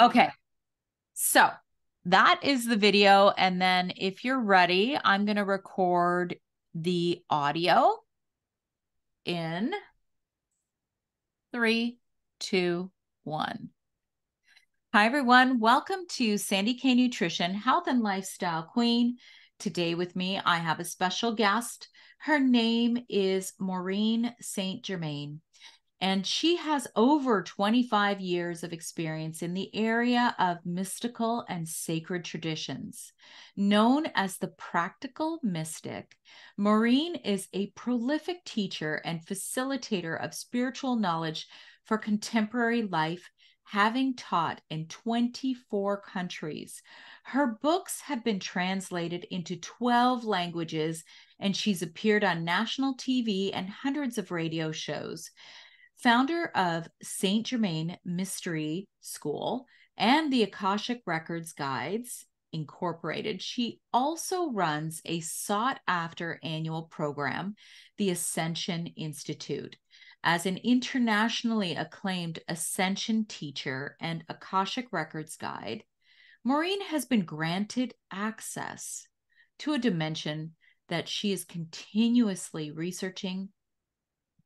Okay, so that is the video. And then if you're ready, I'm going to record the audio in 3, 2, 1. Hi, everyone. Welcome to Sandy K Nutrition, Health and Lifestyle Queen. Today with me, I have a special guest. Her name is Maureen Germain. And she has over 25 years of experience in the area of mystical and sacred traditions. Known as the practical mystic, Maureen is a prolific teacher and facilitator of spiritual knowledge for contemporary life, having taught in 24 countries. Her books have been translated into 12 languages, and she's appeared on national TV and hundreds of radio shows. Founder of Saint Germain Mystery School and the Akashic Records Guides Incorporated, she also runs a sought-after annual program, the Ascension Institute. As an internationally acclaimed Ascension teacher and Akashic Records guide, Maureen has been granted access to a dimension that she is continuously researching,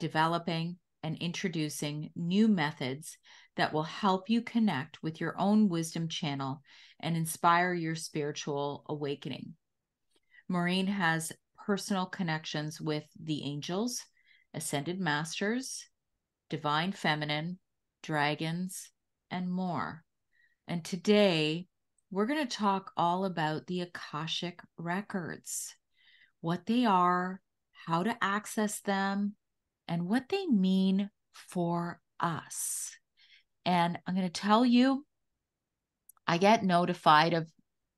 developing, and introducing new methods that will help you connect with your own wisdom channel and inspire your spiritual awakening. Maureen has personal connections with the angels, ascended masters, divine feminine, dragons, and more. And today, we're going to talk all about the Akashic records, what they are, how to access them, and what they mean for us. And I'm going to tell you, I get notified of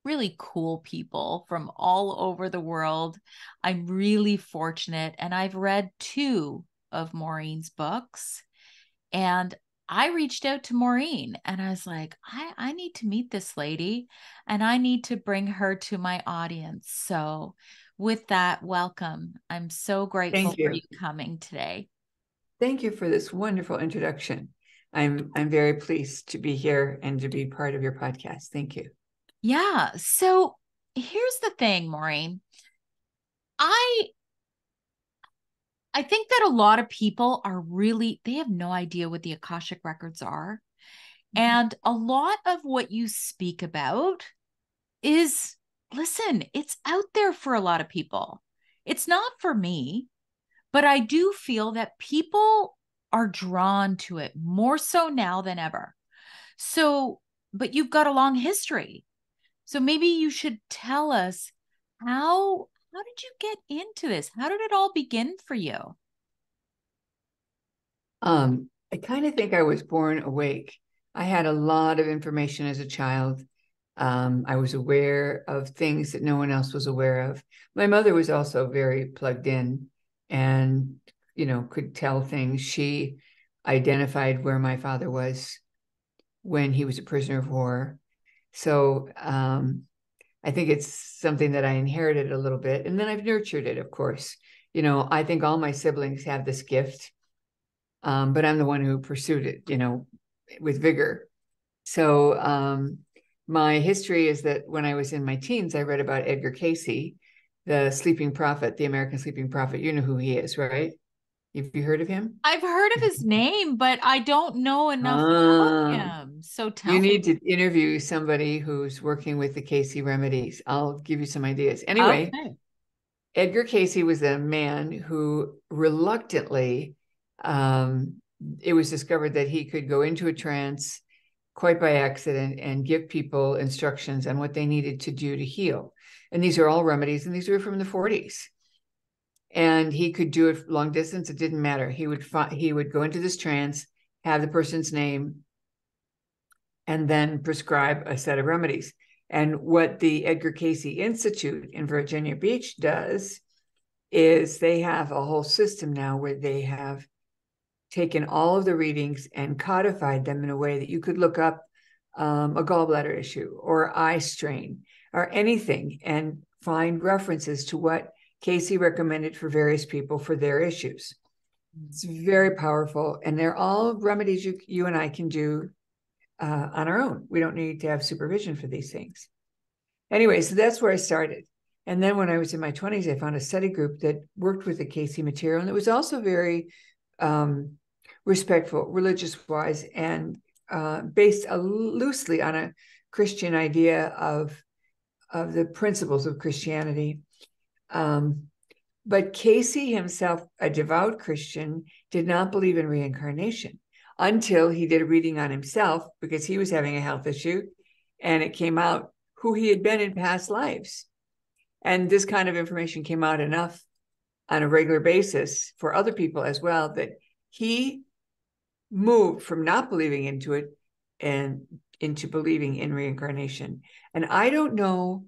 really cool people from all over the world. I'm really fortunate, and I've read 2 of Maureen's books. And I reached out to Maureen and I was like, I need to meet this lady and I need to bring her to my audience. So with that, welcome. I'm so grateful Thank for you. you coming today. Thank you for this wonderful introduction. I'm very pleased to be here and to be part of your podcast. Thank you. Yeah. So here's the thing, Maureen. I think that a lot of people they have no idea what the Akashic records are. And a lot of what you speak about is, listen, it's out there for a lot of people. It's not for me, but I do feel that people are drawn to it more so now than ever. So, but you've got a long history. So maybe you should tell us how did you get into this? How did it all begin for you? I kind of think I was born awake. I had a lot of information as a child. I was aware of things that no one else was aware of. My mother was also very plugged in and, could tell things. She identified where my father was when he was a prisoner of war. So I think it's something that I inherited a little bit. And then I've nurtured it, of course. I think all my siblings have this gift, but I'm the one who pursued it, with vigor. So my history is that when I was in my teens, I read about Edgar Cayce, the sleeping prophet, the American sleeping prophet. You know who he is, right? Have you heard of him? I've heard of his name, but I don't know enough about Ah, him. So you tell me. need to interview somebody who's working with the Cayce remedies. I'll give you some ideas. Anyway, Okay. Edgar Cayce was a man who reluctantly, it was discovered that he could go into a trance quite by accident and give people instructions on what they needed to do to heal. And these are all remedies, and these were from the 40s. And he could do it long distance. It didn't matter. He would go into this trance, have the person's name, and then prescribe a set of remedies. And what the Edgar Cayce Institute in Virginia Beach does is they have a whole system now where they have taken all of the readings and codified them in a way that you could look up a gallbladder issue or eye strain or anything and find references to what Cayce recommended for various people for their issues. It's very powerful, and they're all remedies you and I can do on our own. We don't need to have supervision for these things. Anyway, so that's where I started. And then when I was in my 20s, I found a study group that worked with the Casey material, and it was also very respectful, religious-wise, and based loosely on a Christian idea of the principles of Christianity. But Casey himself, a devout Christian, did not believe in reincarnation until he did a reading on himself because he was having a health issue, and it came out who he had been in past lives. And this kind of information came out enough on a regular basis for other people as well that he moved from not believing into it and into believing in reincarnation. And I don't know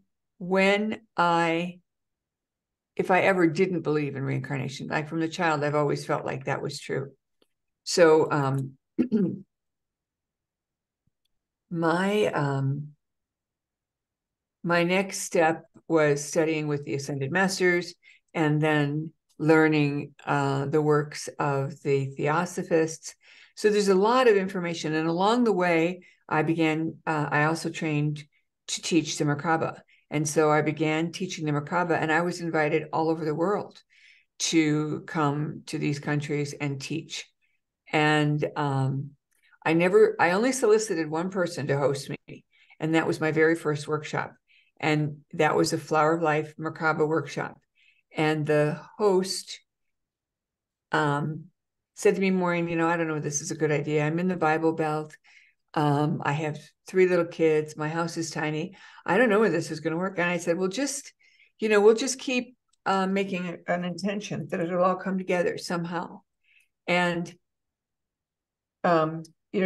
if I ever didn't believe in reincarnation. Like from the child, I've always felt like that was true. So my next step was studying with the Ascended Masters and then learning the works of the Theosophists. So there's a lot of information. And along the way, I also trained to teach the Merkaba. And so I began teaching the Merkaba, and I was invited all over the world to come to these countries and teach. And I only solicited one person to host me, and that was my very first workshop. And that was a Flower of Life Merkaba workshop. And the host said to me, Maureen, I don't know if this is a good idea. I'm in the Bible Belt. I have 3 little kids. My house is tiny. I don't know whether this is going to work. And I said, well, we'll just keep making an intention that it'll all come together somehow. And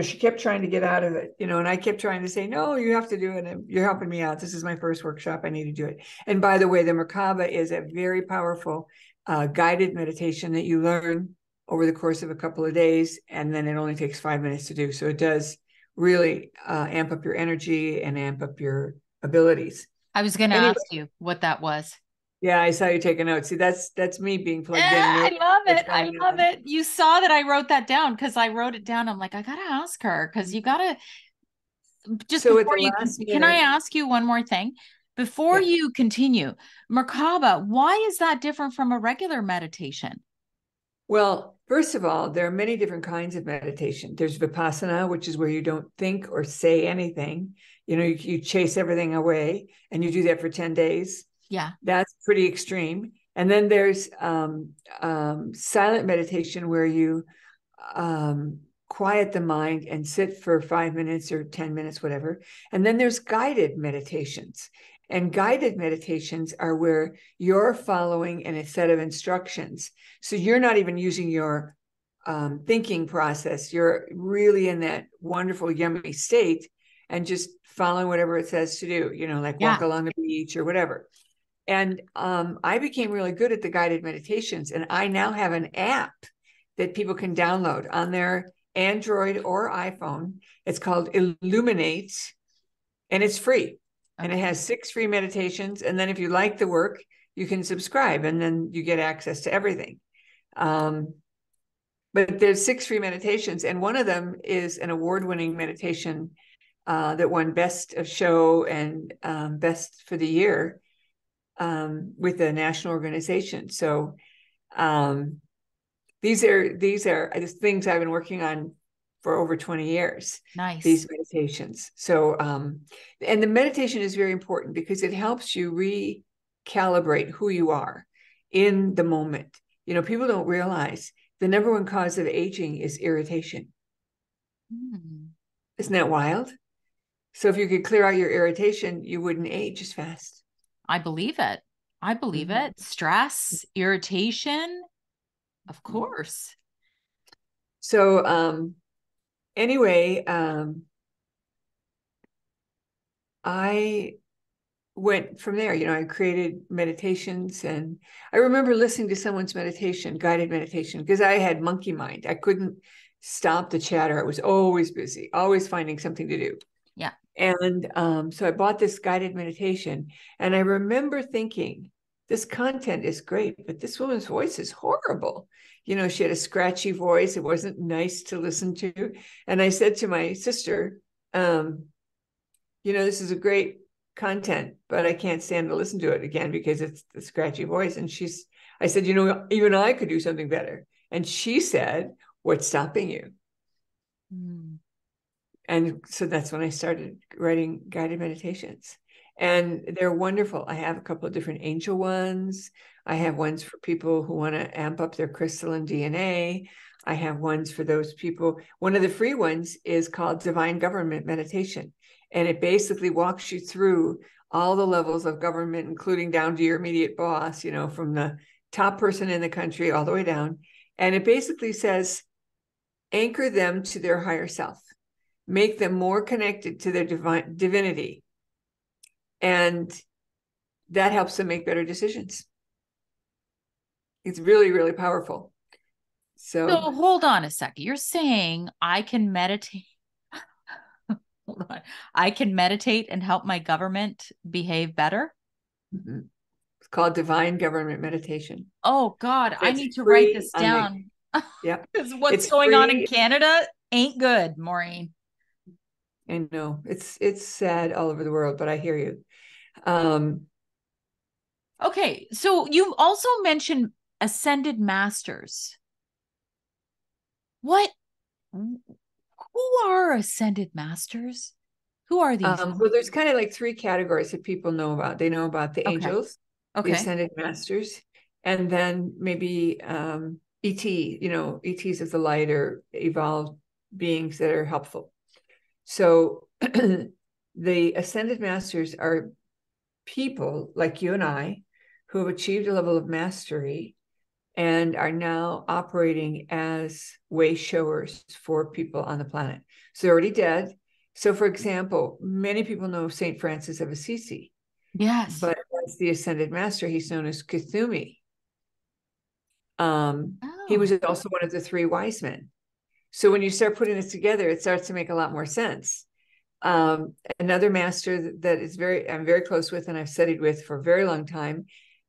she kept trying to get out of it, and I kept trying to say, no, you have to do it. And you're helping me out. This is my first workshop. I need to do it. And by the way, the Merkaba is a very powerful guided meditation that you learn over the course of a couple of days. And then it only takes 5 minutes to do. So it does really amp up your energy and amp up your abilities. I was going to ask you what that was. Yeah, I saw you take a note. See, that's me being plugged in. I love it. I love it. You saw that I wrote that down because I wrote it down. I'm like, I got to ask her because you got to just so before you can I ask you one more thing? Before you continue, Merkaba, why is that different from a regular meditation? Well, first of all, there are many different kinds of meditation. There's Vipassana, which is where you don't think or say anything. You chase everything away, and you do that for 10 days. Yeah. That's pretty extreme. And then there's silent meditation where you quiet the mind and sit for 5 minutes or 10 minutes, whatever. And then there's guided meditations. And guided meditations are where you're following in a set of instructions. So you're not even using your thinking process. You're really in that wonderful, yummy state and just following whatever it says to do, like walk along the beach or whatever. And I became really good at the guided meditations. And I now have an app that people can download on their Android or iPhone. It's called Illuminate, and it's free. And it has 6 free meditations. And then if you like the work, you can subscribe, and then you get access to everything. But there's 6 free meditations. And one of them is an award-winning meditation that won Best of Show and Best for the Year with a national organization. So these are the things I've been working on for over 20 years. Nice. These meditations. So, and the meditation is very important because it helps you recalibrate who you are in the moment. People don't realize the number 1 cause of aging is irritation. Isn't that wild? So if you could clear out your irritation, you wouldn't age as fast. I believe it. I believe it. Stress, irritation, of course. So, anyway, I went from there. I created meditations, and I remember listening to someone's guided meditation, because I had monkey mind. I couldn't stop the chatter. I was always busy, always finding something to do. Yeah. And so I bought this guided meditation, and I remember thinking, this content is great, but this woman's voice is horrible. She had a scratchy voice. It wasn't nice to listen to. And I said to my sister, this is a great content, but I can't stand to listen to it again because it's the scratchy voice. And I said, even I could do something better. And she said, what's stopping you? Mm. And so that's when I started writing guided meditations. And they're wonderful. I have a couple of different angel ones. I have ones for people who want to amp up their crystalline DNA. I have ones for those people. One of the free ones is called Divine Government Meditation. And it basically walks you through all the levels of government, including down to your immediate boss, from the top person in the country all the way down. And it basically says, anchor them to their higher self, make them more connected to their divinity. And that helps them make better decisions. It's really, really powerful. So So hold on a second. You're saying I can meditate. Hold on. I can meditate and help my government behave better? it's called Divine Government Meditation. Oh God, I It's need to write free this on the, down. yeah, Because what's it's going on in free. Canada ain't good, Maureen. I know it's sad all over the world, but I hear you. Um, Okay, so you also mentioned ascended masters. What? Who are ascended masters? Who are these? well, there's kind of like three categories that people know about. They know about the Okay. angels, the Okay. ascended masters, and then maybe ET, ETs of the light or evolved beings that are helpful. So the ascended masters are people like you and I who have achieved a level of mastery and are now operating as way showers for people on the planet. So they're already dead. So, for example, many people know St. Francis of Assisi, Yes. but as the ascended master, he's known as Kuthumi. He was Oh. also one of the three wise men. So when you start putting this together, it starts to make a lot more sense. Another master that I'm very close with and I've studied with for a very long time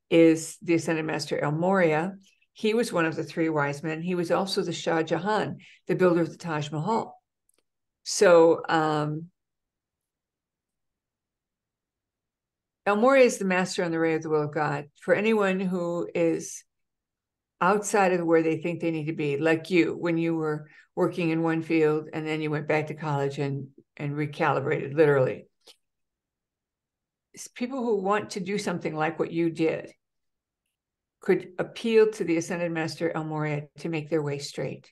is the ascended master El Morya. He was one of the three wise men. He was also the Shah Jahan, the builder of the Taj Mahal. So El Morya is the master on the way of the will of God for anyone who is outside of where they think they need to be, like you, when you were working in one field and then you went back to college and recalibrated, literally. It's people who want to do something like what you did could appeal to the ascended master El Morya to make their way straight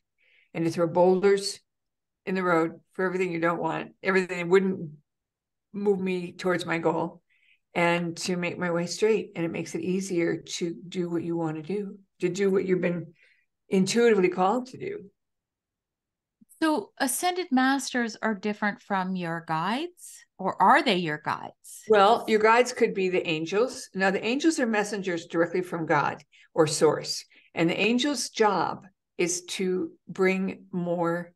and to throw boulders in the road for everything you don't want, everything that wouldn't move me towards my goal, and to make my way straight. And it makes it easier to do what you want to do what you've been intuitively called to do. So ascended masters are different from your guides, or are they your guides? Well, your guides could be the angels. Now, the angels are messengers directly from God or source. And the angel's job is to bring more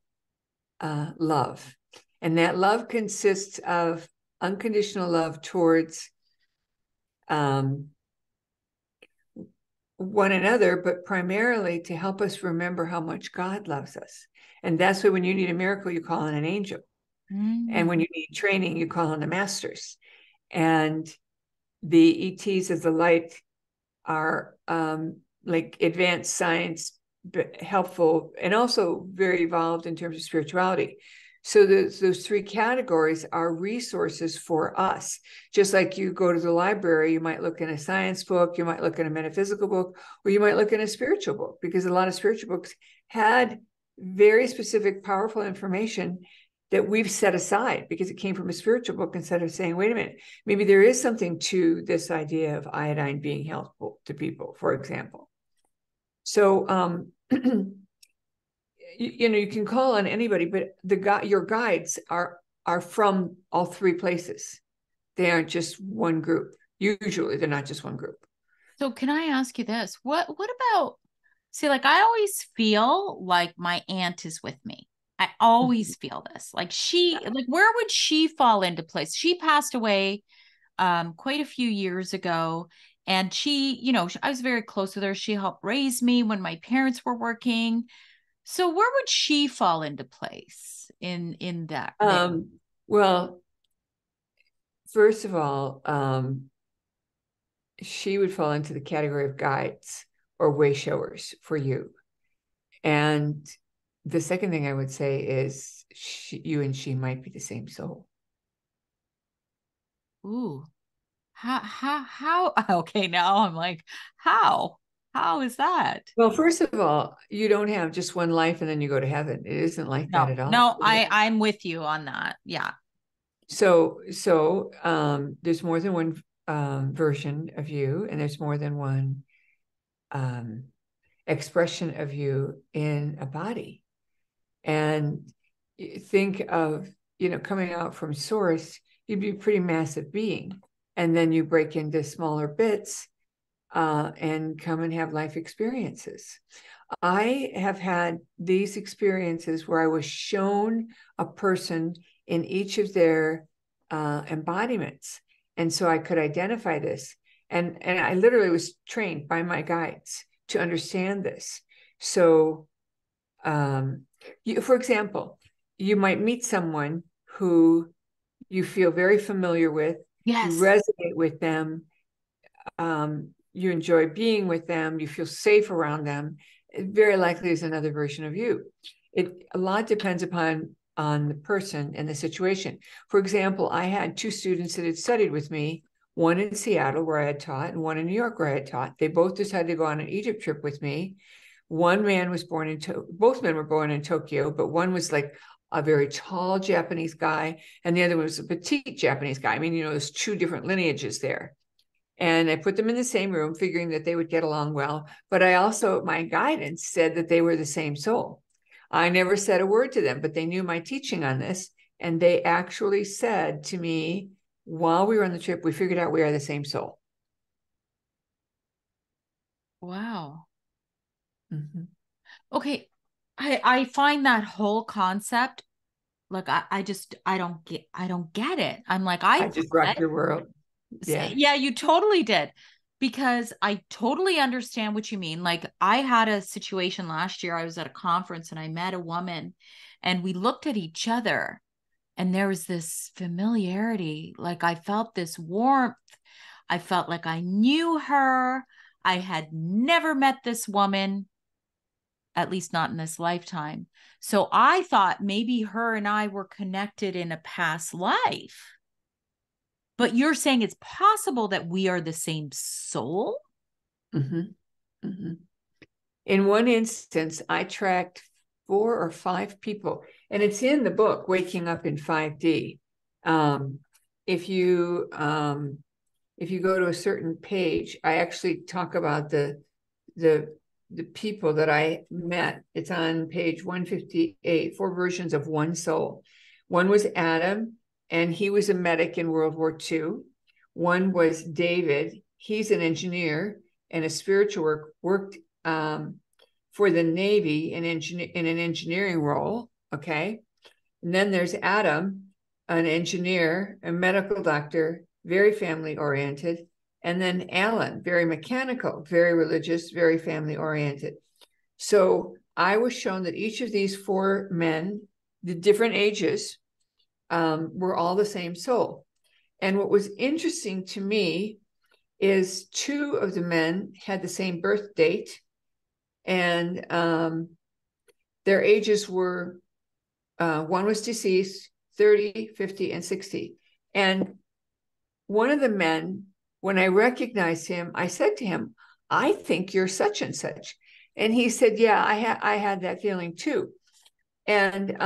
love. And that love consists of unconditional love towards one another, but primarily to help us remember how much God loves us. And that's why when you need a miracle, you call on an angel. And when you need training, you call on the masters. And the ETs of the light are like advanced science, helpful, and also very evolved in terms of spirituality. So those three categories are resources for us. Just like you go to the library, you might look in a science book, you might look in a metaphysical book, or you might look in a spiritual book, because a lot of spiritual books had very specific, powerful information that we've set aside because it came from a spiritual book, instead of saying, wait a minute, maybe there is something to this idea of iodine being helpful to people, for example. So, you can call on anybody, but your guides are from all three places. They aren't just one group. Usually they're not just one group. So can I ask you this? What about, see, like I always feel like my aunt is with me. I always feel this. Like like where would she fall into place? She passed away quite a few years ago. And she, I was very close with her. She helped raise me when my parents were working. So where would she fall into place in that there? Well, first of all, she would fall into the category of guides or way showers for you. And the second thing I would say is you and she might be the same soul. Ooh, how? Okay, now I'm like, how? How is that? Well, first of all, you don't have just one life and then you go to heaven. It isn't like that No, at all. no, I'm with you on that. Yeah. There's more than one version of you, and there's more than one um, expression of you in a body. And think of, coming out from source, you'd be a pretty massive being. And then you break into smaller bits and come and have life experiences. I have had these experiences where I was shown a person in each of their embodiments. And so I could identify this. And I literally was trained by my guides to understand this. So, for example, you might meet someone who you feel very familiar with, you Yes. resonate with them, you enjoy being with them, you feel safe around them. It very likely is another version of you. A lot depends on the person and the situation. For example, I had two students that had studied with me, one in Seattle where I had taught and one in New York where I had taught. They both decided to go on an Egypt trip with me. One man was born in both men were born in Tokyo, but one was like a very tall Japanese guy, and the other was a petite Japanese guy. I mean, there's two different lineages there. And I put them in the same room, figuring that they would get along well. But my guidance said that they were the same soul. I never said a word to them, but they knew my teaching on this. And they actually said to me, while we were on the trip, we figured out we are the same soul. Wow. Mm-hmm. Okay. I find that whole concept like I don't get it. I'm like, I I just rocked your world. Yeah. yeah, you totally did. Because I totally understand what you mean. Like, I had a situation last year. I was at a conference and I met a woman and we looked at each other and there was this familiarity. Like, I felt this warmth. I felt like I knew her. I had never met this woman, at least not in this lifetime. So I thought maybe her and I were connected in a past life. But you're saying it's possible that we are the same soul? Mm-hmm. Mm-hmm. In one instance, I tracked 4 or 5 people, and it's in the book, Waking Up in 5D. Um, if you if you go to a certain page, I actually talk about the people that I met. It's on page 158, 4 versions of one soul. One was Adam, and he was a medic in World War II. One was David. He's an engineer and a spiritual worked for the Navy in an engineering role. Okay. And then there's Adam, an engineer, a medical doctor, very family oriented. And then Alan, very mechanical, very religious, very family oriented. So I was shown that each of these 4 men, the different ages, were all the same soul. And what was interesting to me is 2 of the men had the same birth date, and their ages were, one was deceased, 30, 50, and 60. And one of the men, when I recognized him, I said to him, I think you're such and such. And he said, yeah, I had that feeling too. And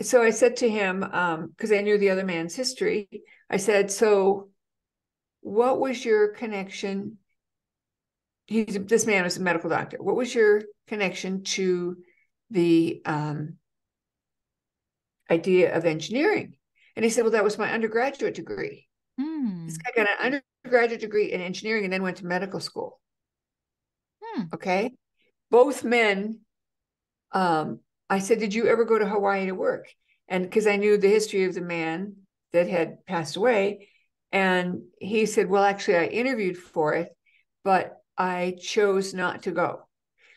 so I said to him, because I knew the other man's history, I said, so what was your connection? This man was a medical doctor. What was your connection to the idea of engineering? And he said, well, that was my undergraduate degree. This guy got an undergraduate degree in engineering and then went to medical school. Okay. Both men, I said, did you ever go to Hawaii to work? And because I knew the history of the man that had passed away. And he said, well, actually, I interviewed for it, but I chose not to go.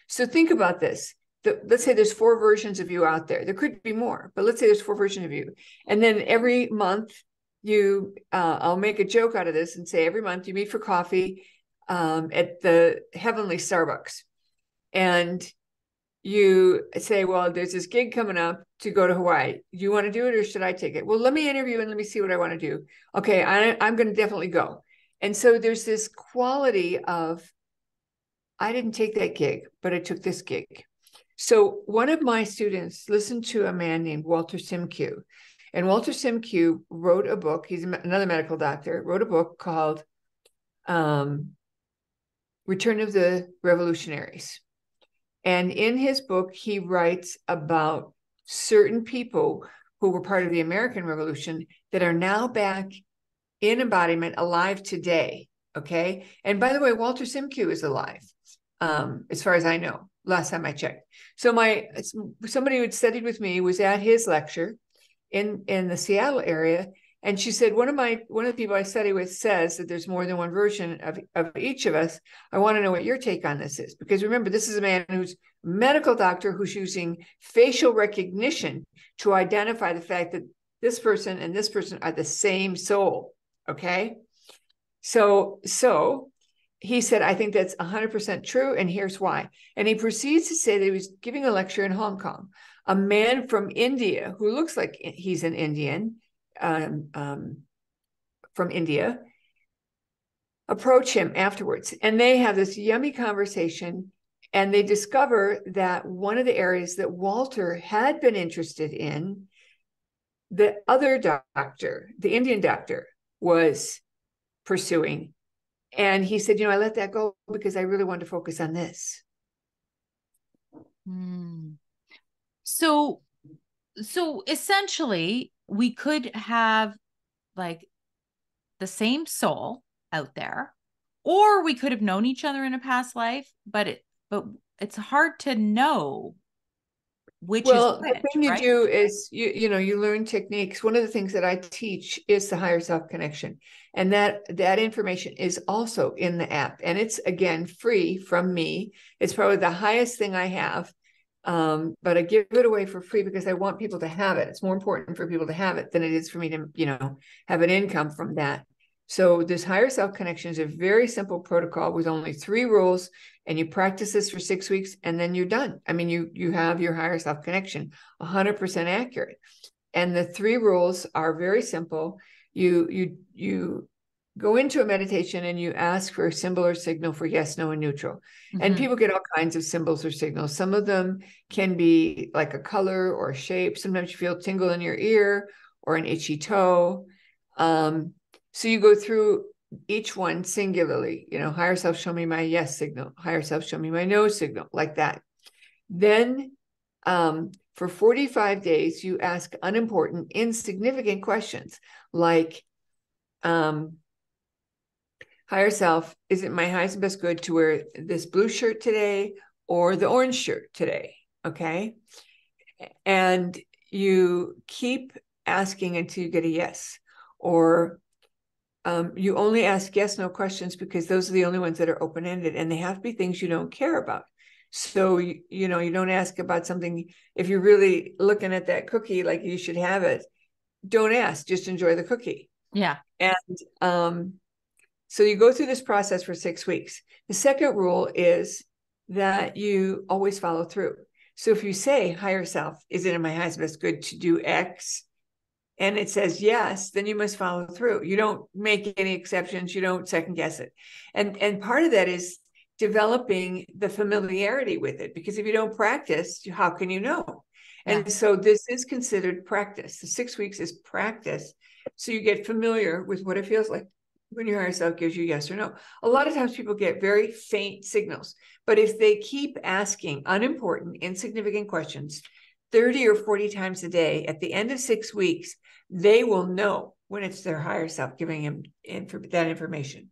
So think about this. let's say there's 4 versions of you out there. There could be more, but let's say there's 4 versions of you. And then every month I'll make a joke out of this and say every month you meet for coffee at the heavenly Starbucks. And you say, well, there's this gig coming up to go to Hawaii. Do you want to do it or should I take it? Well, let me interview and let me see what I want to do. Okay, I'm going to definitely go. And so there's this quality of, I didn't take that gig, but I took this gig. So one of my students listened to a man named Walter Simcoe. And Walter Simcoe wrote a book. He's another medical doctor, wrote a book called Return of the Revolutionaries. And in his book, he writes about certain people who were part of the American Revolution that are now back in embodiment, alive today. Okay. And by the way, Walter Simcoe is alive, as far as I know, last time I checked. So somebody who had studied with me was at his lecture in the Seattle area. And she said, one of the people I study with says that there's more than one version of each of us. I want to know what your take on this is. Because remember, this is a man who's a medical doctor who's using facial recognition to identify the fact that this person and this person are the same soul. Okay. So he said, I think that's 100% true. And here's why. And he proceeds to say that he was giving a lecture in Hong Kong. A man from India who looks like he's an Indian, from India, approach him afterwards. And they have this yummy conversation. And they discover that one of the areas that Walter had been interested in, the other doctor, the Indian doctor, was pursuing. And he said, I let that go because I really wanted to focus on this. So essentially, we could have like the same soul out there, or we could have known each other in a past life, but it's hard to know which is which, the thing you right? do is you learn techniques. One of the things that I teach is the higher self connection, and that information is also in the app, and it's again free from me. It's probably the highest thing I have, but I give it away for free because I want people to have it. It's more important for people to have it than it is for me to have an income from that. So this higher self connection is a very simple protocol with only 3 rules, and you practice this for 6 weeks and then you're done. I mean, you have your higher self connection 100% accurate. And the 3 rules are very simple. You go into a meditation and you ask for a symbol or signal for yes, no, and neutral. Mm-hmm. And people get all kinds of symbols or signals. Some of them can be like a color or a shape. Sometimes you feel a tingle in your ear or an itchy toe. So you go through each one singularly, higher self, show me my yes signal, higher self, show me my no signal, like that. Then for 45 days, you ask unimportant, insignificant questions like, higher self, is it my highest and best good to wear this blue shirt today or the orange shirt today? Okay. And you keep asking until you get a yes, or you only ask yes, no questions because those are the only ones that are open-ended, and they have to be things you don't care about. So, you don't ask about something. If you're really looking at that cookie, like you should have it, don't ask, just enjoy the cookie. Yeah. And so you go through this process for 6 weeks. The second rule is that you always follow through. So if you say, higher self, is it in my highest best good to do X? And it says yes, then you must follow through. You don't make any exceptions. You don't second guess it. And part of that is developing the familiarity with it, because if you don't practice, how can you know? Yeah. And so this is considered practice. The 6 weeks is practice. So you get familiar with what it feels like when your higher self gives you yes or no. A lot of times people get very faint signals, but if they keep asking unimportant, insignificant questions 30 or 40 times a day, at the end of 6 weeks, they will know when it's their higher self giving them that information.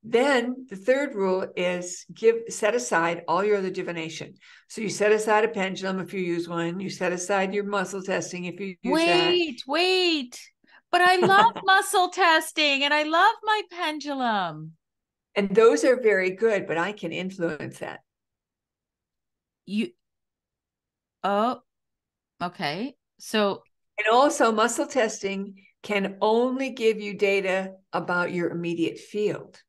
Then the third rule is set aside all your other divination. So you set aside a pendulum if you use one. You set aside your muscle testing if you use that. Wait. But I love muscle testing and I love my pendulum. And those are very good, but I can influence that. Oh, okay. So, And also, muscle testing can only give you data about your immediate field.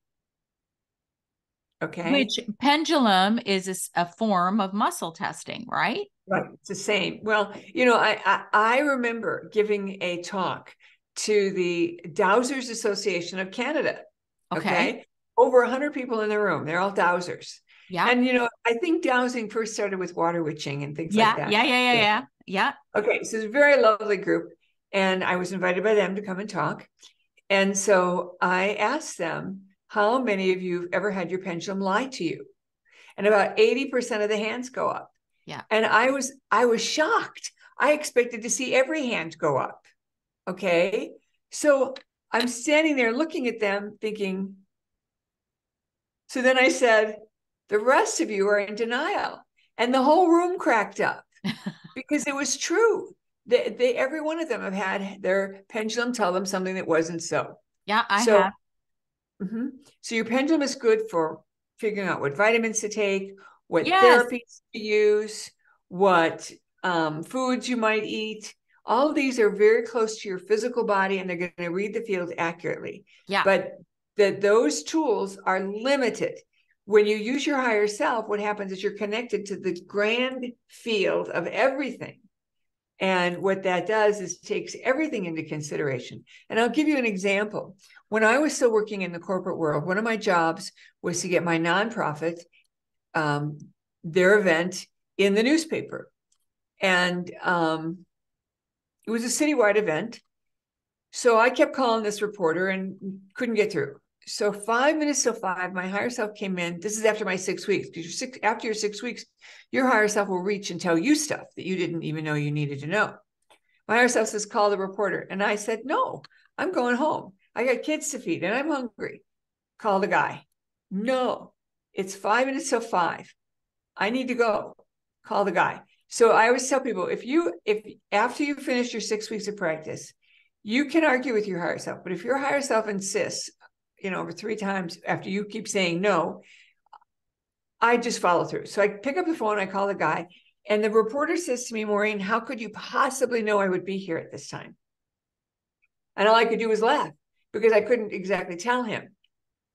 Okay. which pendulum is a form of muscle testing, right? Right. It's the same. Well, I remember giving a talk to the Dowsers Association of Canada. Okay. Okay. Over 100 people in the room. They're all dowsers. Yeah. And, I think dowsing first started with water witching and things like Yeah. that. Yeah. Yeah. Yeah. Yeah. Yeah. Yeah. Okay. So it's a very lovely group. And I was invited by them to come and talk. And so I asked them, how many of you have ever had your pendulum lie to you? And about 80% of the hands go up. Yeah. And I was shocked. I expected to see every hand go up. Okay. So I'm standing there looking at them thinking, so then I said, the rest of you are in denial. And the whole room cracked up because it was true. Every one of them have had their pendulum tell them something that wasn't so. Yeah. I So, have. so your pendulum is good for figuring out what vitamins to take, what Yes. therapies to use, what foods you might eat. All of these are very close to your physical body, and they're going to read the field accurately. Yeah. But those tools are limited. When you use your higher self, what happens is you're connected to the grand field of everything. And what that does is takes everything into consideration. And I'll give you an example. When I was still working in the corporate world, one of my jobs was to get my nonprofit, their event in the newspaper. And it was a citywide event. So I kept calling this reporter and couldn't get through. So 5 minutes till 5, my higher self came in. This is after my 6 weeks. Because after your 6 weeks, your higher self will reach and tell you stuff that you didn't even know you needed to know. My higher self says, call the reporter. And I said, no, I'm going home. I got kids to feed and I'm hungry. Call the guy. No, it's 5 minutes till 5. I need to go. Call the guy. So I always tell people, if after you finish your 6 weeks of practice, you can argue with your higher self, but if your higher self insists, over 3 times after you keep saying no, I just follow through. So I pick up the phone, I call the guy, and the reporter says to me, Maureen, how could you possibly know I would be here at this time? And all I could do was laugh because I couldn't exactly tell him.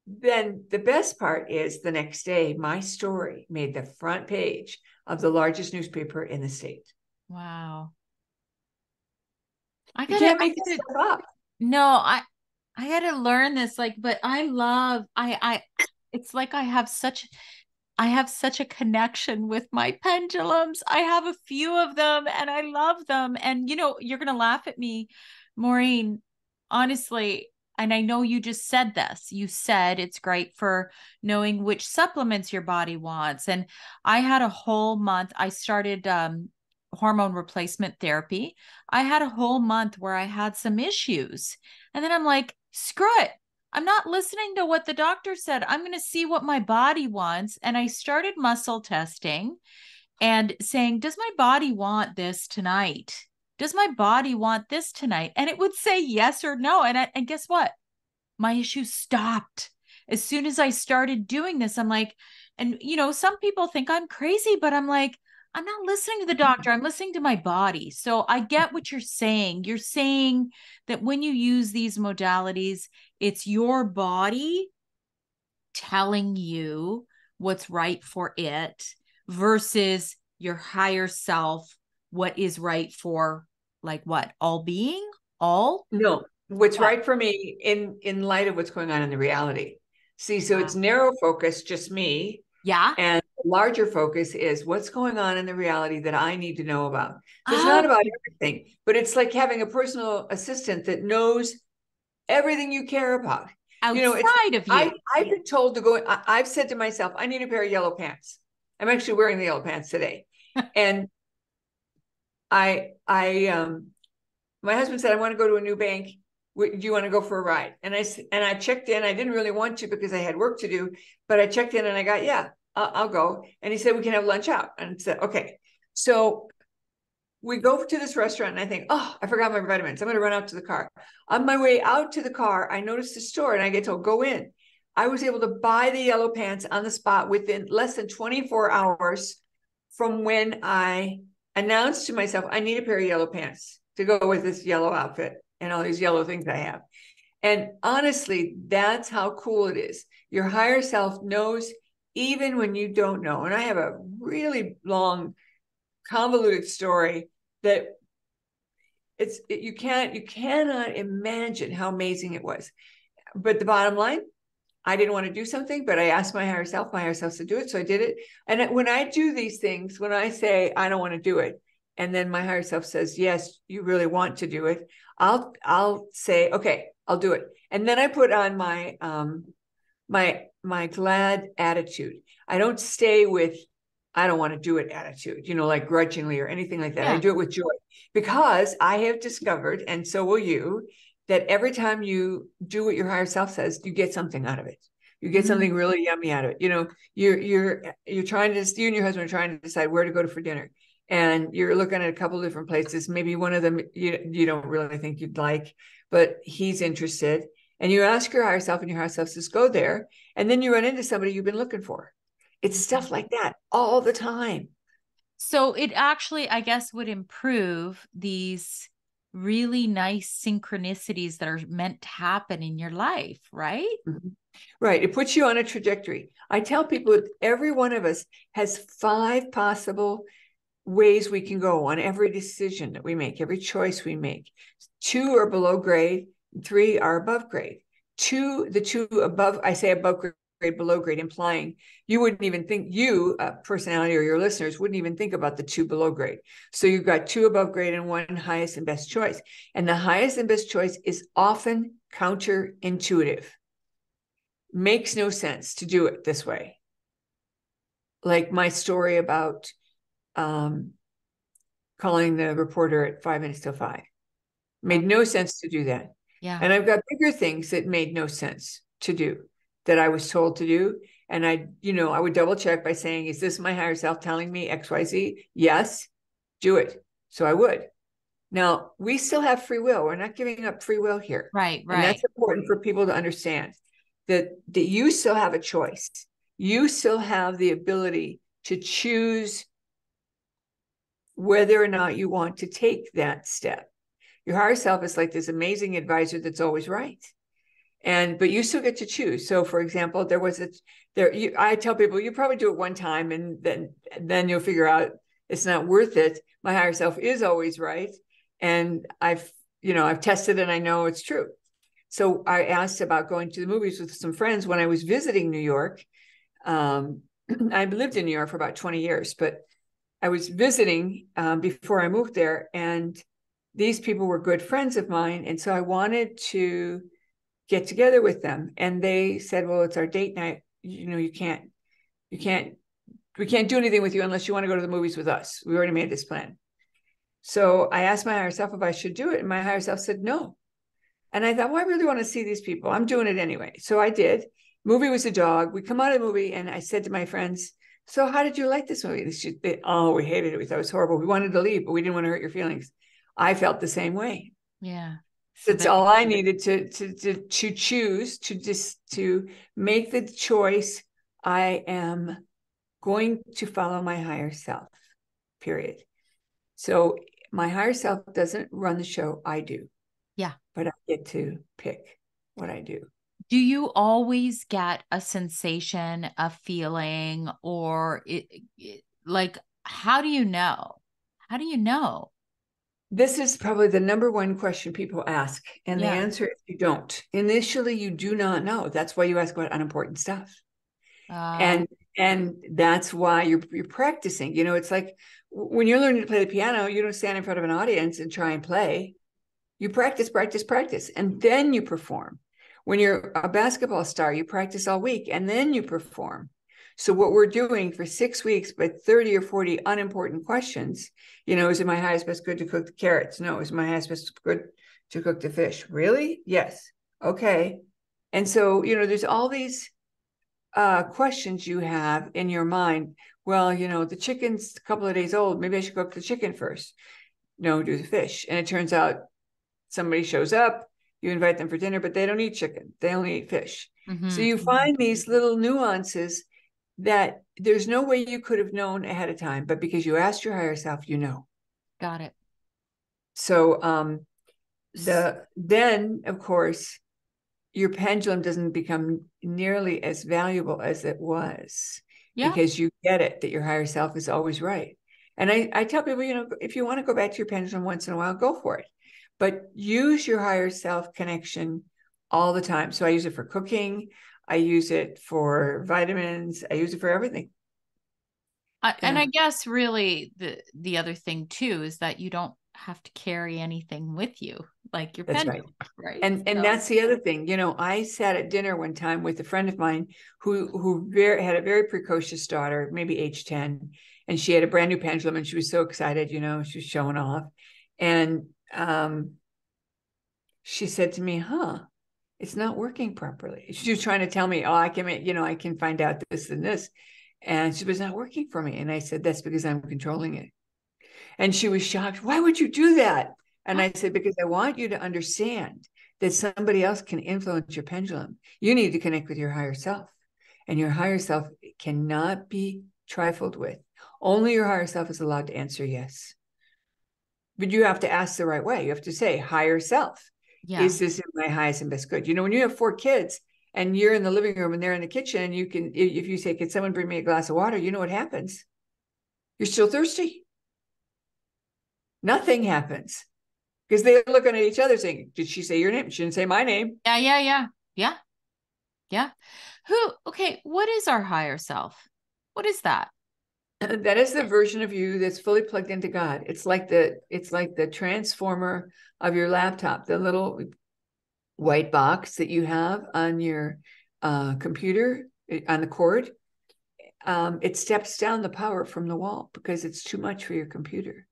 Then the best part is the next day, my story made the front page of the largest newspaper in the state. Wow. You can't make this stuff up. No, I gotta learn this. But it's like I have such a connection with my pendulums. I have a few of them and I love them. And you're gonna laugh at me, Maureen, honestly. And I know you just said this. You said it's great for knowing which supplements your body wants. And I had a whole month. I started hormone replacement therapy. I had a whole month where I had some issues. And then I'm like, screw it. I'm not listening to what the doctor said. I'm going to see what my body wants. And I started muscle testing and saying, does my body want this tonight? Does my body want this tonight? And it would say yes or no. And guess what? My issues stopped. As soon as I started doing this, I'm like, and some people think I'm crazy, but I'm like, I'm not listening to the doctor. I'm listening to my body. So I get what you're saying. You're saying that when you use these modalities, it's your body telling you what's right for it versus your higher self, what is right for, like, what, all being, all No, what's what? right for me in light of what's going on in the reality. See, so Wow. it's narrow focus, just me, Yeah. and larger focus is what's going on in the reality that I need to know about. So it's not Oh, about everything, but it's like having a personal assistant that knows everything you care about. It's outside of you. I've been told to go. I've said to myself, I need a pair of yellow pants. I'm actually wearing the yellow pants today, and I my husband said, I want to go to a new bank. Do you want to go for a ride? And I checked in. I didn't really want to because I had work to do, but I checked in and I got, yeah, I'll go. And he said, we can have lunch out. And I said, okay. So we go to this restaurant and I think, oh, I forgot my vitamins. I'm going to run out to the car. On my way out to the car, I noticed the store and I get told, go in. I was able to buy the yellow pants on the spot within less than 24 hours from when I announce to myself, I need a pair of yellow pants to go with this yellow outfit and all these yellow things I have. And honestly, that's how cool it is. Your higher self knows even when you don't know. And I have a really long, convoluted story that you cannot imagine how amazing it was. But the bottom line, I didn't want to do something, but I asked my higher self to do it. So I did it. And when I do these things, when I say, I don't want to do it, and then my higher self says, yes, you really want to do it, I'll say, okay, I'll do it. And then I put on my glad attitude. I don't stay with, I don't want to do it attitude, like grudgingly or anything like that. Yeah. I do it with joy, because I have discovered, and so will you, that every time you do what your higher self says, you get something out of it. You get something really yummy out of it. You're trying to, you and your husband are trying to decide where to go to for dinner, and you're looking at a couple of different places. Maybe one of them you don't really think you'd like, but he's interested. And you ask your higher self, and your higher self says, go there. And then you run into somebody you've been looking for. It's stuff like that all the time. So it actually, I guess, would improve these really nice synchronicities that are meant to happen in your life, right? Mm-hmm. Right. It puts you on a trajectory. I tell people that every one of us has 5 possible ways we can go on every decision that we make, every choice we make. 2 are below grade, 3 are above grade. The two above, I say above grade, below grade, implying you wouldn't even think, personality, or your listeners wouldn't even think about the 2 below grade. So you've got 2 above grade and 1 highest and best choice. And the highest and best choice is often counterintuitive. Makes no sense to do it this way. Like my story about calling the reporter at 5 minutes till 5. Made no sense to do that. Yeah. And I've got bigger things that made no sense to do, that I was told to do. And I would double check by saying, is this my higher self telling me XYZ? Yes, do it. So I would. Now, we still have free will. We're not giving up free will here. Right. And that's important for people to understand, that you still have a choice. You still have the ability to choose whether or not you want to take that step. Your higher self is like this amazing advisor that's always right. But you still get to choose. So for example, I tell people, you probably do it one time and then you'll figure out it's not worth it. My higher self is always right. And I've tested and I know it's true. So I asked about going to the movies with some friends when I was visiting New York. I lived in New York for about 20 years, but I was visiting before I moved there, and these people were good friends of mine. And so I wanted to get together with them. And they said, well, it's our date night. We can't do anything with you unless you want to go to the movies with us. We already made this plan. So I asked my higher self if I should do it. And my higher self said no. And I thought, well, I really want to see these people. I'm doing it anyway. So I did. Movie was a dog. We come out of the movie and I said to my friends, so how did you like this movie? We hated it. We thought it was horrible. We wanted to leave, but we didn't want to hurt your feelings. I felt the same way. Yeah. So that's all I needed to choose, to make the choice. I am going to follow my higher self, period. So my higher self doesn't run the show. I do. Yeah. But I get to pick what I do. Do you always get a sensation, a feeling, or like, how do you know? How do you know? This is probably the number one question people ask. And the answer is you don't. Initially, you do not know. That's why you ask about unimportant stuff. And that's why you're practicing. It's like when you're learning to play the piano, you don't stand in front of an audience and try and play. You practice, and then you perform. When you're a basketball star, you practice all week and then you perform. So what we're doing for 6 weeks, but 30 or 40 unimportant questions, is it my highest best good to cook the carrots? No. Is my highest best good to cook the fish? Really? Yes. Okay. And so, there's all these questions you have in your mind. Well, the chicken's a couple of days old. Maybe I should cook the chicken first. No, do the fish. And it turns out somebody shows up, you invite them for dinner, but they don't eat chicken. They only eat fish. Mm-hmm. So you find these little nuances that there's no way you could have known ahead of time, but because you asked your higher self, Got it. So S- then of course your pendulum doesn't become nearly as valuable as it was, Yeah. because you get it that your higher self is always right. And I tell people, if you want to go back to your pendulum once in a while, go for it. But use your higher self connection all the time. So I use it for cooking. I use it for vitamins. I use it for everything. And I Yeah, guess really the other thing too is that you don't have to carry anything with you, like your that's right. pendulum, right? And So, that's the other thing. I sat at dinner one time with a friend of mine who had a very precocious daughter, maybe age 10, and she had a brand new pendulum, and she was so excited, she was showing off. And she said to me, "Huh, it's not working properly." She was trying to tell me, "Oh, I can find out this and this." And she was not working for me. And I said, "That's because I'm controlling it." And she was shocked. "Why would you do that?" And I said, "Because I want you to understand that somebody else can influence your pendulum. You need to connect with your higher self. And your higher self cannot be trifled with. Only your higher self is allowed to answer yes. But you have to ask the right way. You have to say, higher self, yeah. is this in my highest and best good?" When you have 4 kids and you're in the living room and they're in the kitchen, if you say, "Can someone bring me a glass of water?" You know what happens? You're still thirsty. Nothing happens. Because they're looking at each other saying, "Did she say your name? She didn't say my name." Yeah, yeah, yeah. Yeah, yeah. Okay, what is our higher self? What is that? That is the version of you that's fully plugged into God. It's like the transformer of your laptop, the little white box that you have on your computer on the cord. It steps down the power from the wall because it's too much for your computer.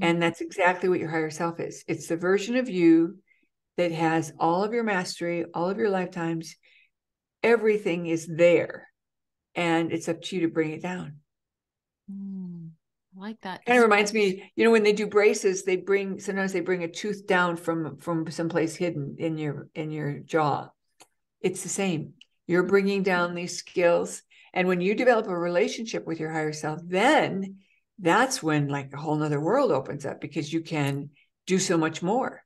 And Mm, that's exactly what your higher self is. It's the version of you that has all of your mastery, all of your lifetimes. Everything is there, and it's up to you to bring it down. I like that. Kind of reminds me, when they do braces, sometimes they bring a tooth down from someplace hidden in your jaw. It's the same. You're bringing down these skills, and when you develop a relationship with your higher self, then that's when like a whole nother world opens up, because you can do so much more.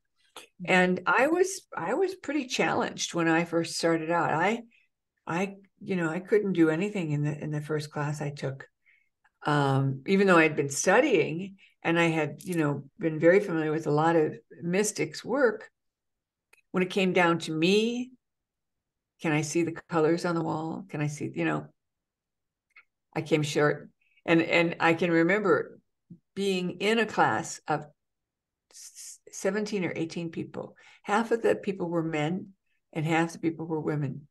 And I was pretty challenged when I first started out. I couldn't do anything in the first class I took. Even though I'd been studying and I had, been very familiar with a lot of mystics' work, when it came down to me, can I see the colors on the wall? Can I see, I came short. And I can remember being in a class of 17 or 18 people. Half of the people were men and half the people were women.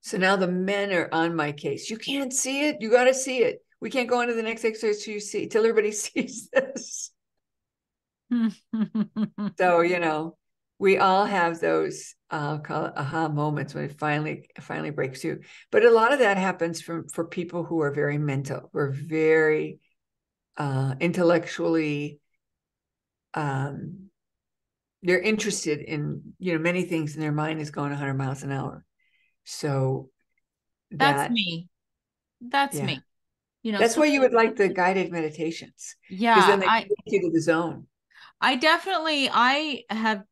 So now the men are on my case. "You can't see it. You got to see it. We can't go on to the next exercise till everybody sees this." So, we all have those, I'll call it aha moments, when it finally breaks through. But a lot of that happens for people who are very mental, who are very intellectually, um, they're interested in, many things, and their mind is going 100 miles an hour. So That's that, me. That's yeah. me. That's So why you would like the guided meditations, because yeah, then they I take you to the zone. I definitely I have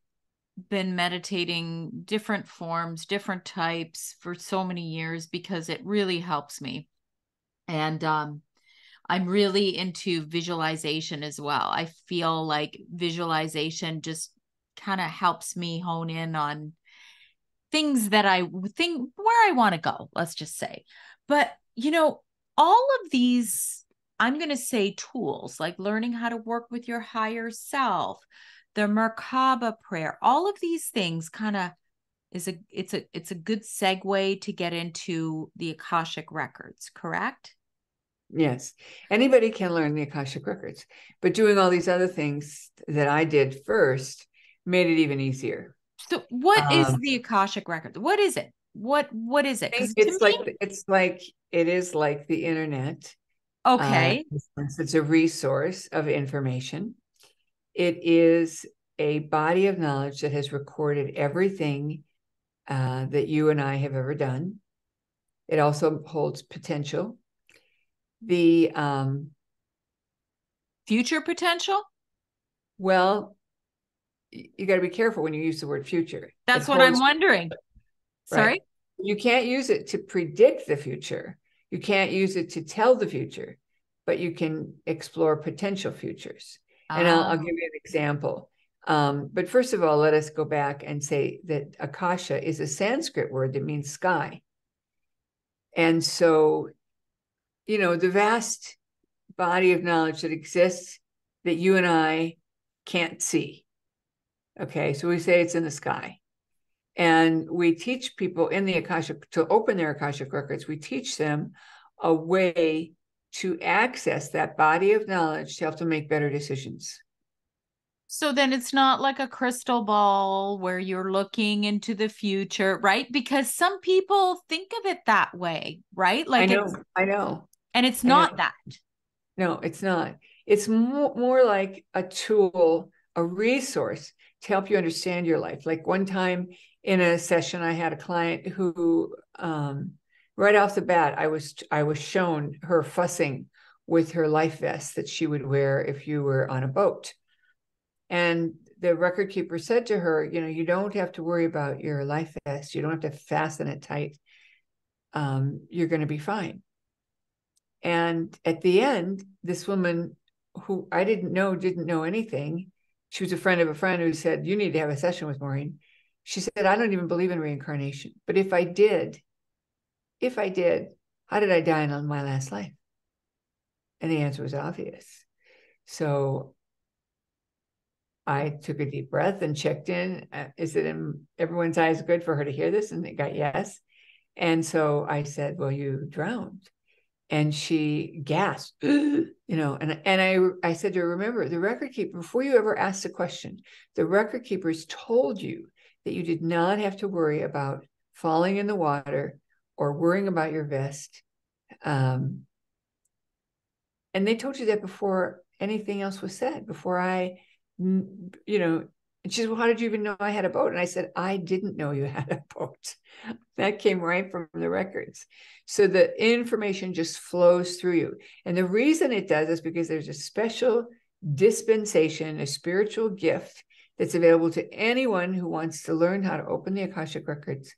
been meditating different forms, different types for so many years because it really helps me. And I'm really into visualization as well. I feel like visualization just kind of helps me hone in on things that I think where I want to go, let's just say. But, all of these, I'm going to say tools like learning how to work with your higher self, the Merkaba prayer, all of these things kind of it's a good segue to get into the Akashic records, correct? Yes, anybody can learn the Akashic records, but doing all these other things that I did first made it even easier. So what is Um, the Akashic record? What is it? What is it? I think Because to me, it is like the internet. okay. It's a resource of information. It is a body of knowledge that has recorded everything that you and I have ever done. It also holds potential. The Future potential? Well, you got to be careful when you use the word future. It That's what I'm holds, wondering. right? Sorry? You can't use it to predict the future. You can't use it to tell the future, but you can explore potential futures. And I'll give Oh. you an example. But first of all, let us go back and say that Akasha is a Sanskrit word that means sky. And so, the vast body of knowledge that exists that you and I can't see. Okay, so we say it's in the sky. And we teach people in the Akashic to open their Akashic records. We teach them a way to access that body of knowledge to help them make better decisions. So then it's not like a crystal ball where you're looking into the future, right? Because some people think of it that way, right? I Like know, it's, I know, and it's I know. not that. No, it's not. It's more like a tool, a resource to help you understand your life. Like one time in a session, I had a client who, right off the bat, I was shown her fussing with her life vest that she would wear if you were on a boat. And the record keeper said to her, you don't have to worry about your life vest. You don't have to fasten it tight. You're going to be fine. And at the end, this woman who I didn't know anything, she was a friend of a friend who said, you need to have a session with Maureen. She said, I don't even believe in reincarnation. But if I did, how did I die in my last life? And the answer was obvious. So I took a deep breath and checked in. Is it in everyone's eyes good for her to hear this? And they got yes. And so I said, well, you drowned. And she gasped, and I said to her, remember, the record keeper, before you ever asked a question, the record keepers told you that you did not have to worry about falling in the water or worrying about your vest. And they told you that before anything else was said, before and she said, well, how did you even know I had a boat? And I said, I didn't know you had a boat. That came right from the records. So the information just flows through you. And the reason it does is because there's a special dispensation, a spiritual gift that's available to anyone who wants to learn how to open the Akashic records.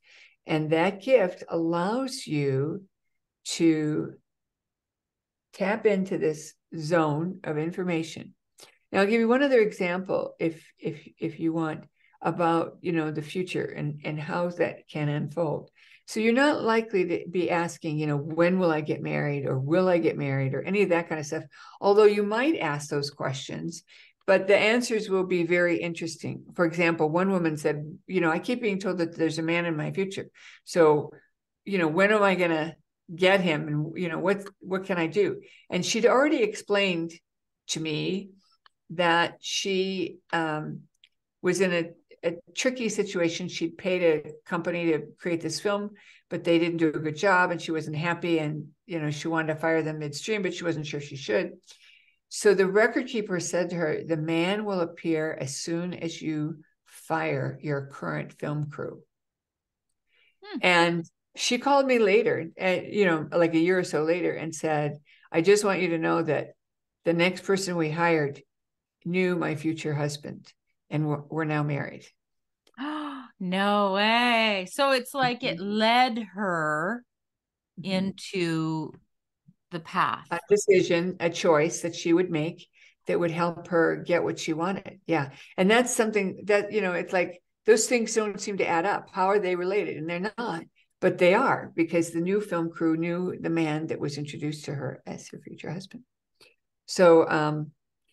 And that gift allows you to tap into this zone of information. Now, I'll give you one other example, if you want, about the future and how that can unfold. So you're not likely to be asking, when will I get married, or will I get married, or any of that kind of stuff. Although you might ask those questions, but the answers will be very interesting. For example, one woman said, I keep being told that there's a man in my future. So, when am I going to get him, and what can I do? And she'd already explained to me that she was in a tricky situation. She'd paid a company to create this film, but they didn't do a good job, and she wasn't happy. And she wanted to fire them midstream, but she wasn't sure she should. So the record keeper said to her, "The man will appear as soon as you fire your current film crew." And she called me later, like a year or so later, and said, "I just want you to know that the next person we hired knew my future husband, and we're now married." No way. So it's like it led her into the path. A decision, a choice that she would make that would help her get what she wanted. Yeah. And that's something that, it's like those things don't seem to add up. How are they related? And they're not, but they are, because the new film crew knew the man that was introduced to her as her future husband. So, and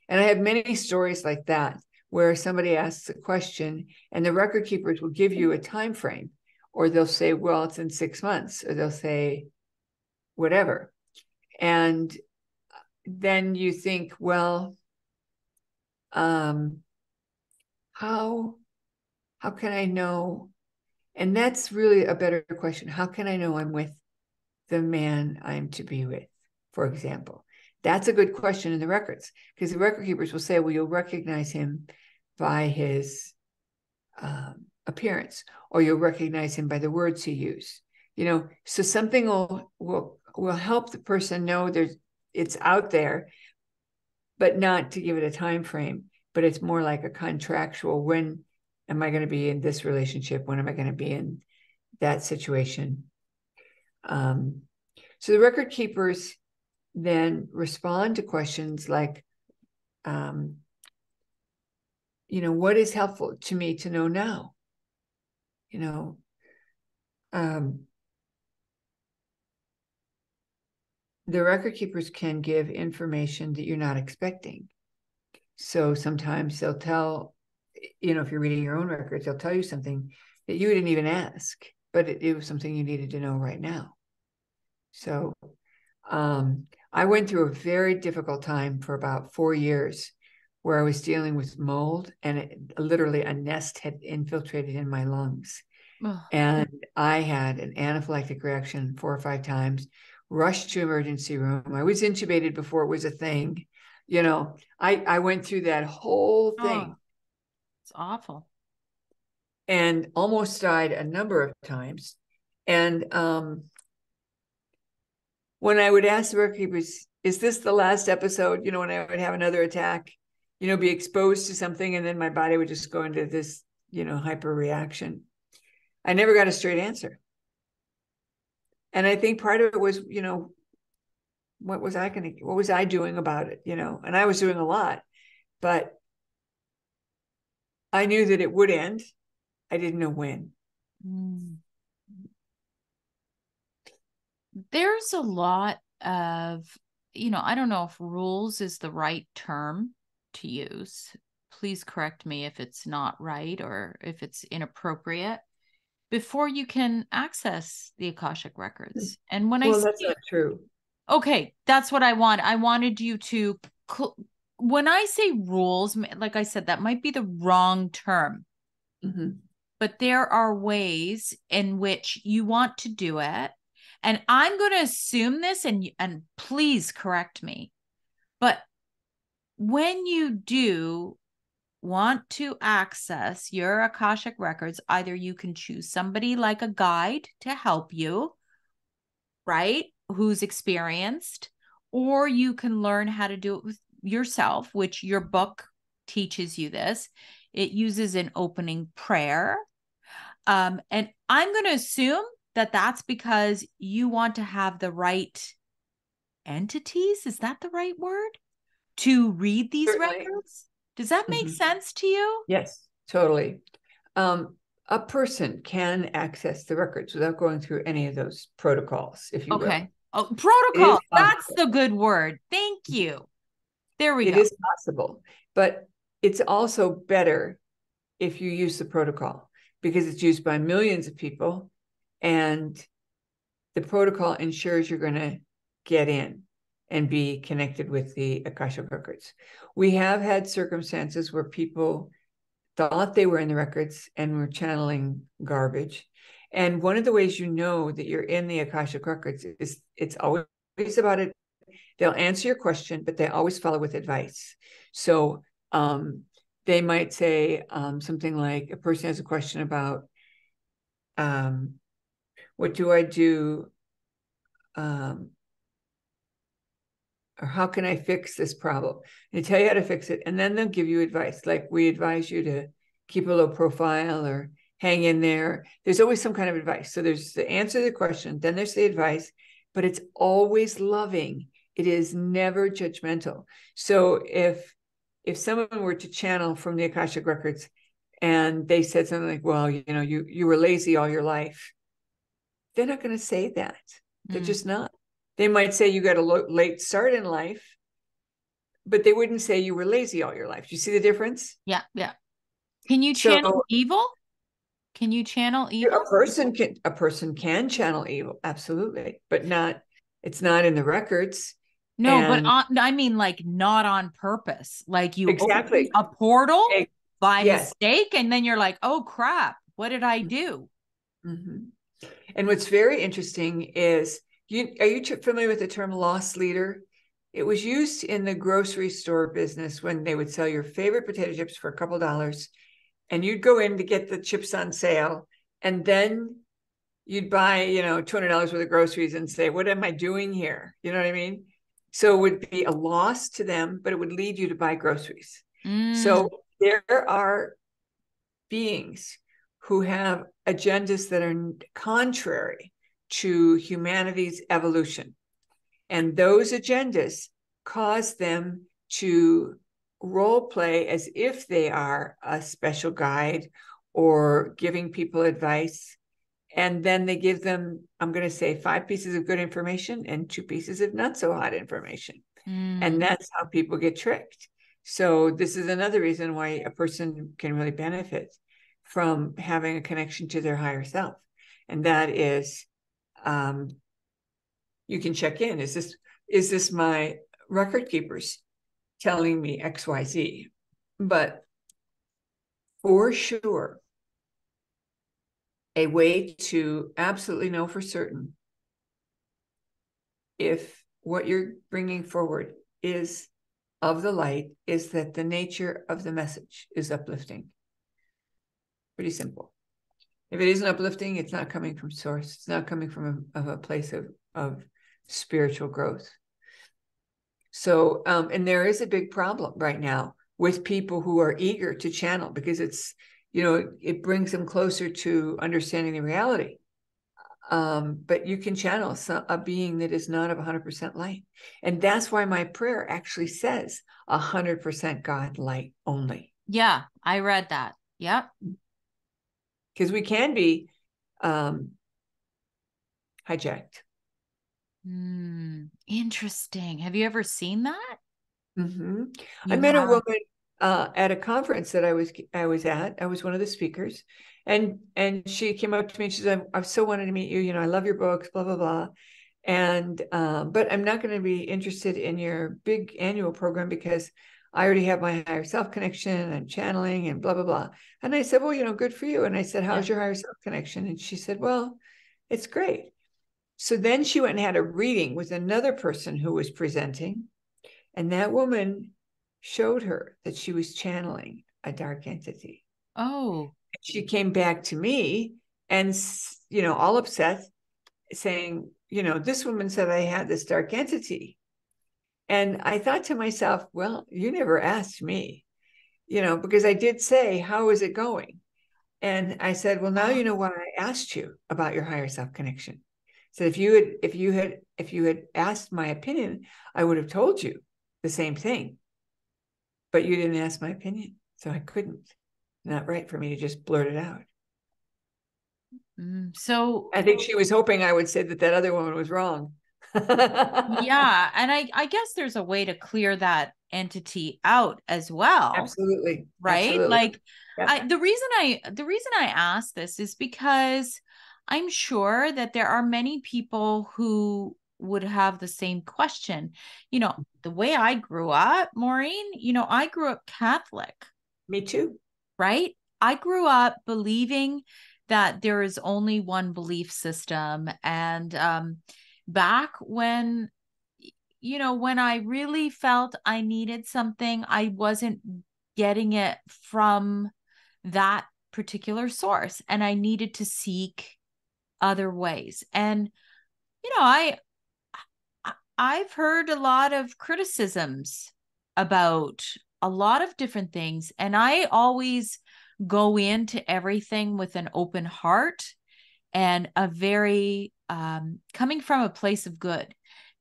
I have many stories like that, where somebody asks a question and the record keepers will give you a time frame, or they'll say, well, it's in 6 months, or they'll say whatever. And then you think, well, how can I know? And that's really a better question. How can I know I'm with the man I'm to be with, for example? That's a good question in the records, because the record keepers will say, well, you'll recognize him by his appearance, or you'll recognize him by the words he used. So something will help the person know it's out there. but not to give it a time frame, but it's more like a contractual. When am I going to be in this relationship? When am I going to be in that situation? So the record keepers then respond to questions like, what is helpful to me to know now? The record keepers can give information that you're not expecting. So sometimes they'll tell, if you're reading your own records, they'll tell you something that you didn't even ask, but it was something you needed to know right now. So I went through a very difficult time for about 4 years where I was dealing with mold, and literally a nest had infiltrated in my lungs. Ugh. And I had an anaphylactic reaction 4 or 5 times, rushed to emergency room. I was intubated before it was a thing. I went through that whole thing. Oh, it's awful. And almost died a number of times. And when I would ask the record keepers, is this the last episode? When I would have another attack, be exposed to something, and then my body would just go into this, hyper reaction. I never got a straight answer. And I think part of it was, what was I doing about it? And I was doing a lot, but I knew that it would end. I didn't know when. There's a lot of, I don't know if rules is the right term to use. Please correct me if it's not right or if it's inappropriate, before you can access the Akashic records. And when that's not true. Okay, that's what I want. I wanted you to, when I say rules, like I said, that might be the wrong term. Mm-hmm. But there are ways in which you want to do it. And I'm going to assume this, and please correct me. But when you do want to access your Akashic records, either you can choose somebody like a guide to help you, right, who's experienced, or you can learn how to do it with yourself, which your book teaches you this. It uses an opening prayer. And I'm going to assume that that's because you want to have the right entities. Is that the right word? To read these Certainly. records? Does that make sense to you? Yes, totally. A person can access the records without going through any of those protocols, if you will. Oh, protocol. That's the good word. Thank you. There we go. It is possible, but it's also better if you use the protocol, because it's used by millions of people, and the protocol ensures you're going to get in and be connected with the Akashic records. We have had circumstances where people thought they were in the records and were channeling garbage. And one of the ways you know that you're in the Akashic records is it's always about it. They'll answer your question, but they always follow with advice. So they might say something like, a person has a question about, what do I do? Or how can I fix this problem? They tell you how to fix it, and then they'll give you advice. Like, we advise you to keep a low profile or hang in there. There's always some kind of advice. So there's the answer to the question, then there's the advice, but it's always loving. It is never judgmental. So if someone were to channel from the Akashic records and they said something like, well, you were lazy all your life, they're not going to say that. They're just not. They might say you got a late start in life, but they wouldn't say you were lazy all your life. Do you see the difference? Yeah, yeah. Can you channel evil? Can you channel evil? A person can channel evil, absolutely, but it's not in the records. No, but I mean, like, not on purpose. Like, you exactly open a portal by mistake, and then you're like, oh crap, what did I do? Mm-hmm. And what's very interesting is, are you familiar with the term loss leader? It was used in the grocery store business when they would sell your favorite potato chips for a couple $, and you'd go in to get the chips on sale, and then you'd buy, $200 worth of groceries and say, what am I doing here? You know what I mean? So it would be a loss to them, but it would lead you to buy groceries. Mm. So there are beings who have agendas that are contrary to humanity's evolution. And those agendas cause them to role play as if they are a special guide or giving people advice. And then they give them, I'm going to say, 5 pieces of good information and 2 pieces of not so hot information. And that's how people get tricked. So this is another reason why a person can really benefit from having a connection to their higher self. And that is, you can check in. Is this my record keepers telling me XYZ? But for sure, a way to absolutely know for certain if what you're bringing forward is of the light is that the nature of the message is uplifting. Pretty simple. If it isn't uplifting, it's not coming from source. It's not coming from a place of spiritual growth. So, and there is a big problem right now with people who are eager to channel because it's, it brings them closer to understanding the reality. But you can channel a being that is not of 100% light. And that's why my prayer actually says 100% God light only. Yeah, I read that. Yep. Because we can be hijacked. Interesting. Have you ever seen that? Mm-hmm. I You met a have. woman at a conference that I was at. I was one of the speakers, and she came up to me and she said, "I've so wanted to meet you. I love your books, blah blah blah, and but I'm not going to be interested in your big annual program because I already have my higher self connection and channeling and blah blah blah." And I said, "Well, good for you." And I said, "How's your higher self connection?" And she said, "Well, it's great." So then she went and had a reading with another person who was presenting. And that woman showed her that she was channeling a dark entity. Oh. She came back to me and, all upset, saying, this woman said I had this dark entity. And I thought to myself, well, you never asked me, because I did say, how is it going? And I said, well, now you know why I asked you about your higher self connection. So if you had asked my opinion, I would have told you the same thing. But you didn't ask my opinion, so I couldn't. Not right for me to just blurt it out. So I think she was hoping I would say that other woman was wrong. yeah, and I guess there's a way to clear that entity out as well, Absolutely. right? Absolutely. Like Yeah. the reason I ask this is because I'm sure that there are many people who would have the same question. The way I grew up, Maureen, I grew up Catholic. Me too. Right? I grew up believing that there is only one belief system. And back when, when I really felt I needed something, I wasn't getting it from that particular source. And I needed to seek other ways. And, I've heard a lot of criticisms about a lot of different things, and I always go into everything with an open heart and a very coming from a place of good.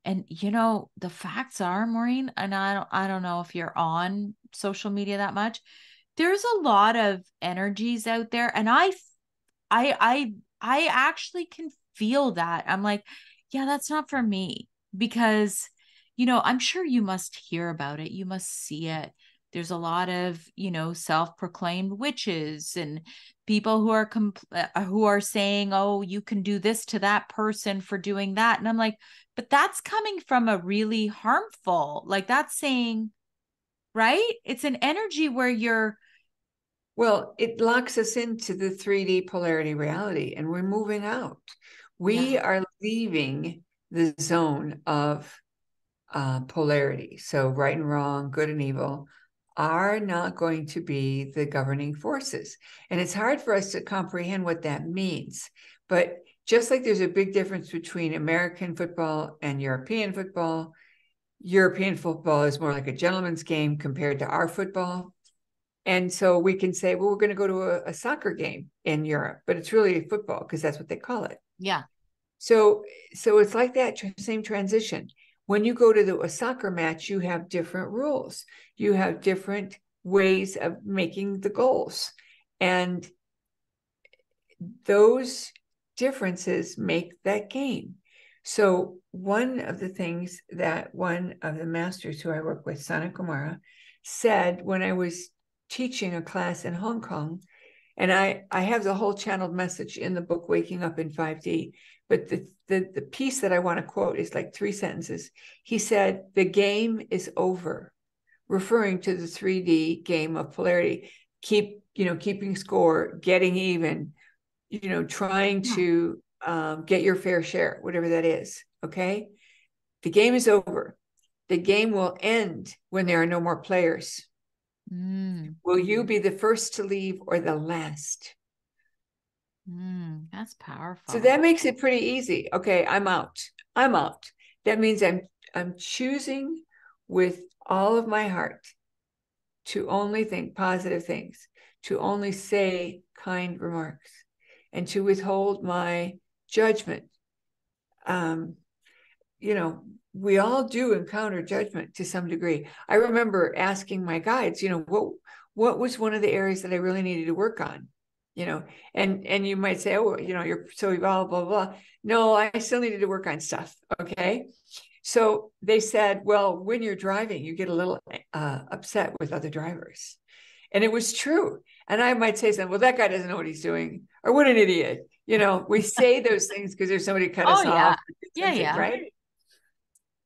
And the facts are, Maureen, and I don't know if you're on social media that much. There's a lot of energies out there, and I actually can feel that. I'm like, yeah, that's not for me because, I'm sure you must hear about it. You must see it. There's a lot of, self-proclaimed witches and people who are saying, "Oh, you can do this to that person for doing that." And I'm like, but that's coming from a really harmful, like that's saying, right? It's an energy where you're. Well, it locks us into the 3D polarity reality, and we're moving out. We are leaving the zone of polarity. So right and wrong, good and evil are not going to be the governing forces. And it's hard for us to comprehend what that means. But just like there's a big difference between American football and European football, European football is more like a gentleman's game compared to our football. And so we can say, well, we're going to go to a soccer game in Europe, but it's really football because that's what they call it. Yeah. So it's like that same transition. When you go to a soccer match, you have different rules. You have different ways of making the goals. And those differences make that game. So one of the things that one of the masters who I work with, Sana Kumara, said when I was teaching a class in Hong Kong, and I have the whole channeled message in the book, Waking Up in 5D, but the piece that I want to quote is like 3 sentences. He said, "The game is over," referring to the 3D game of polarity. Keeping score, getting even, trying to get your fair share, whatever that is. Okay. The game is over. The game will end when there are no more players. Will you be the first to leave or the last? That's powerful. So that makes it pretty easy. Okay, I'm out. That means I'm choosing with all of my heart to only think positive things, to only say kind remarks, and to withhold my judgment. We all do encounter judgment to some degree. I remember asking my guides, what was one of the areas that I really needed to work on? And you might say, oh, you're so evolved, blah, blah, blah. No, I still needed to work on stuff. Okay. So they said, well, when you're driving, you get a little upset with other drivers. And it was true. And I might say something, well, that guy doesn't know what he's doing, or what an idiot. We say those things because there's somebody cut us off. Yeah. Right.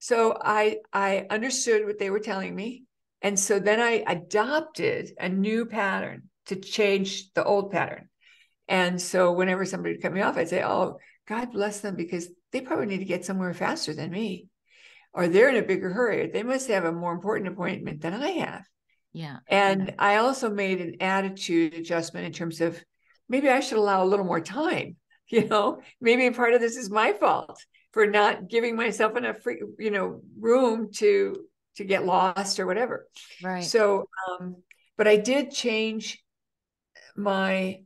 So I understood what they were telling me. And so then I adopted a new pattern to change the old pattern. And so whenever somebody would cut me off, I'd say, oh, God bless them, because they probably need to get somewhere faster than me, or they're in a bigger hurry. They must have a more important appointment than I have. Yeah. And I also made an attitude adjustment in terms of maybe I should allow a little more time. Maybe part of this is my fault for not giving myself enough room to get lost or whatever. Right. So, but I did change my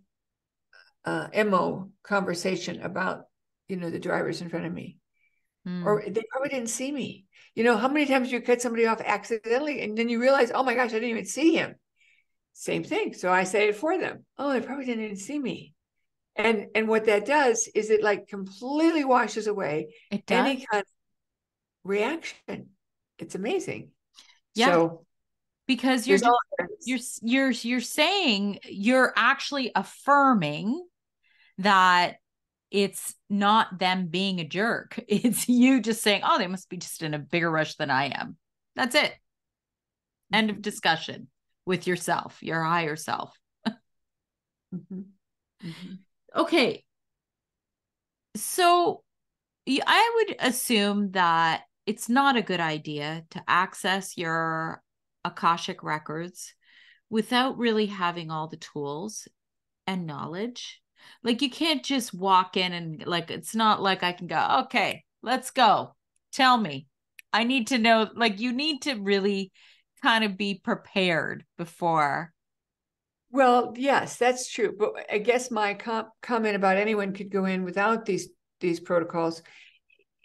MO conversation about, the drivers in front of me, or they probably didn't see me. How many times you cut somebody off accidentally and then you realize, oh my gosh, I didn't even see him. Same thing. So I say it for them. Oh, they probably didn't even see me. And what that does is it like completely washes away any kind of reaction. It's amazing. Yeah. So because you're saying, you're actually affirming that it's not them being a jerk. It's you just saying, oh, they must be just in a bigger rush than I am. That's it. End of discussion with yourself, your higher self. Okay. So I would assume that it's not a good idea to access your Akashic records without really having all the tools and knowledge. Like, you can't just walk in and, like, it's not like I can go, okay, let's go. Tell me. I need to know. Like, you need to really kind of be prepared before. Well, yes, that's true. But I guess my comment about anyone could go in without these protocols,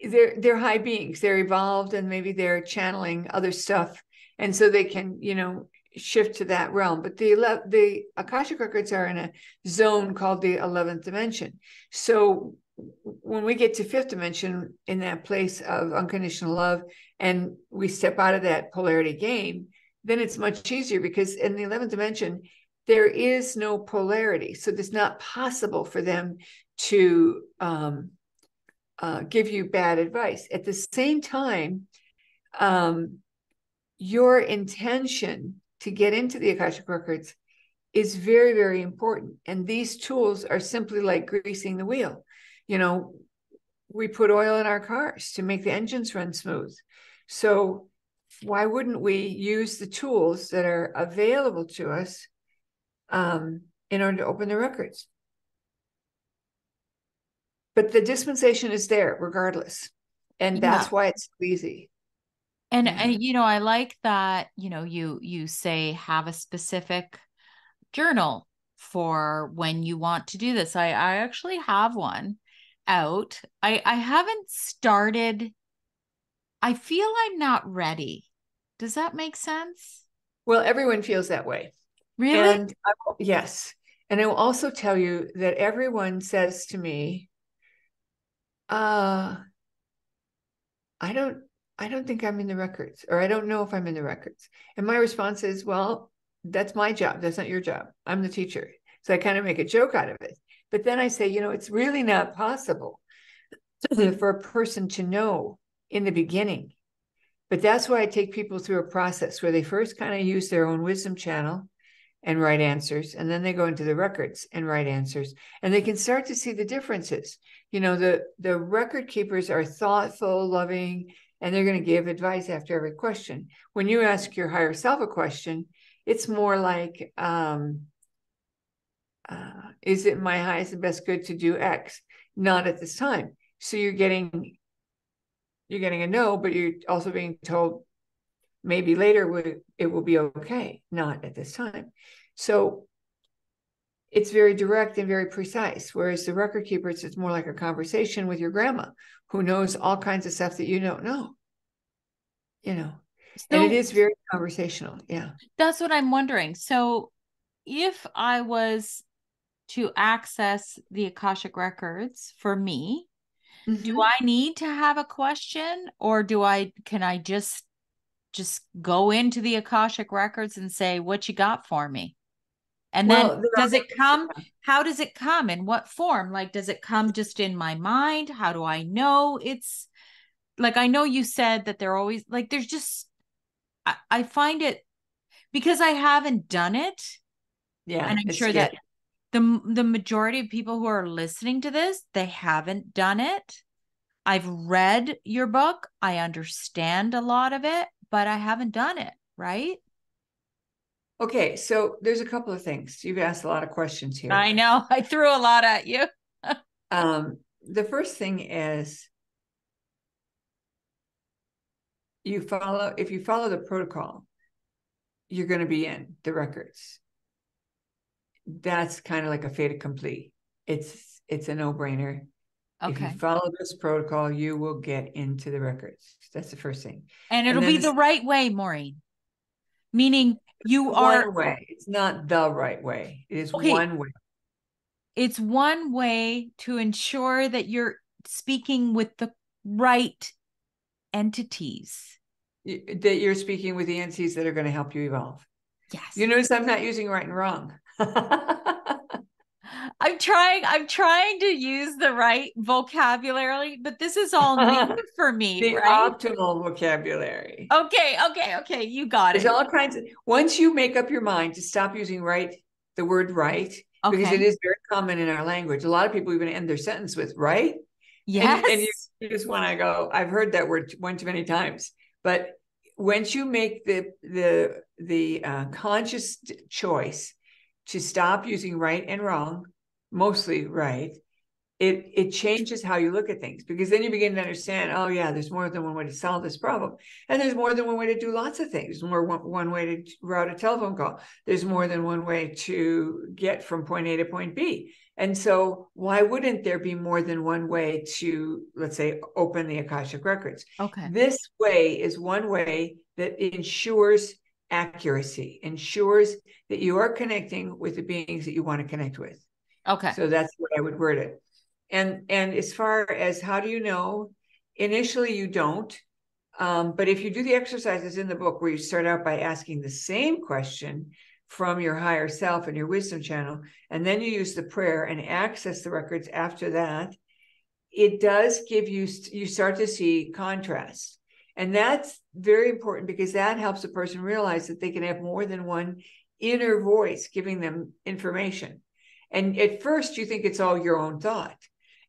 they're high beings, they're evolved, and maybe they're channeling other stuff, and so they can shift to that realm. But the Akashic records are in a zone called the 11th dimension. So when we get to 5th dimension, in that place of unconditional love, and we step out of that polarity game, then it's much easier, because in the 11th dimension there is no polarity. So it's not possible for them to give you bad advice. At the same time, your intention to get into the Akashic records is very, very important. And these tools are simply like greasing the wheel. We put oil in our cars to make the engines run smooth. So why wouldn't we use the tools that are available to us in order to open the records? But the dispensation is there regardless. And that's why it's so easy. And Yeah. you know, I like that, you know, you say have a specific journal for when you want to do this. I actually have one out. I haven't started. I feel I'm not ready. Does that make sense? Well, everyone feels that way. Really? And yes. And I will also tell you that everyone says to me, uh, I don't I don't think I'm in the records, or I don't know if I'm in the records. And my response is, well, that's my job. That's not your job. I'm the teacher. So I kind of make a joke out of it. But then I say, it's really not possible for a person to know in the beginning. But that's why I take people through a process where they first kind of use their own wisdom channel and write answers, and then they go into the records and write answers, and they can start to see the differences. The record keepers are thoughtful, loving, and they're going to give advice after every question. When you ask your higher self a question, it's more like, is it my highest and best good to do X? Not at this time. So you're getting a no, but you're also being told maybe later it will be okay. Not at this time. So it's very direct and very precise. Whereas the record keepers, it's more like a conversation with your grandma, who knows all kinds of stuff that you don't know, and it So is very conversational. Yeah. that's what I'm wondering. So if I was to access the Akashic records for me, do Mm-hmm. I need to have a question, or can I just go into the Akashic records and say, what you got for me? And then Well, does it come? How does it come? In what form? Like, does it come just in my mind? How do I know it's like, I know you said that they're always like, there's just, I find it because I haven't done it. yeah, And I'm it's sure that scary. the majority of people who are listening to this, they haven't done it. I've read your book. I understand a lot of it, but I haven't done it, right? Okay, so there's a couple of things. You've asked a lot of questions here. I know. I threw a lot at you. The first thing is, if you follow the protocol, you're going to be in the records. That's kind of like a fait accompli. It's a no-brainer. If you Okay. follow this protocol, you will get into the records. That's the first thing. And And it'll then be the right way, Maureen. Meaning you are one way. It's not the right way. It is okay. one way. It's one way to ensure that you're speaking with the right entities. That you're speaking with the entities that are going to help you evolve. Yes. You notice I'm not using right and wrong. I'm trying to use the right vocabulary, but this is all new for me, The right? optimal vocabulary. Okay. You got There's it. all kinds of, once you make up your mind to stop using the word right, because it Okay. is very common in our language. A lot of people even end their sentence with right. And Yes. you just want to go, I've heard that word one too many times. But once you make the conscious choice to stop using right and wrong, mostly right, it changes how you look at things, because then you begin to understand, oh yeah, there's more than one way to solve this problem, and there's more than one way to do lots of things. There's more one way to route a telephone call. There's more than one way to get from point A to point B. And so why wouldn't there be more than one way to, let's say, open the Akashic records? Okay. This way is one way that ensures accuracy, ensures that you are connecting with the beings that you want to connect with. Okay. So that's what I would word it. And as far as how do you know, initially you don't. But if you do the exercises in the book where you start out by asking the same question from your higher self and your wisdom channel, and then you use the prayer and access the records after that, it does give you start to see contrast. And that's very important, because that helps a person realize that they can have more than one inner voice giving them information. And at first you think it's all your own thought.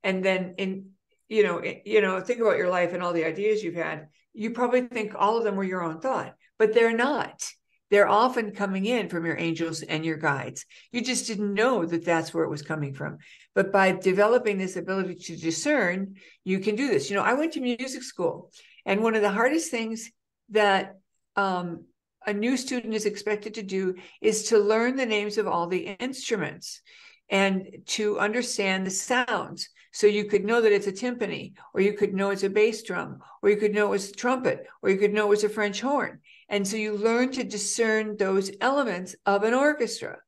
And then think about your life and all the ideas you've had. You probably think all of them were your own thought, but they're not. They're often coming in from your angels and your guides. You just didn't know that that's where it was coming from. But by developing this ability to discern, you can do this. I went to music school, and one of the hardest things that a new student is expected to do is to learn the names of all the instruments and to understand the sounds. So you could know that it's a timpani, or you could know it's a bass drum, or you could know it was a trumpet, or you could know it was a French horn. And so you learn to discern those elements of an orchestra.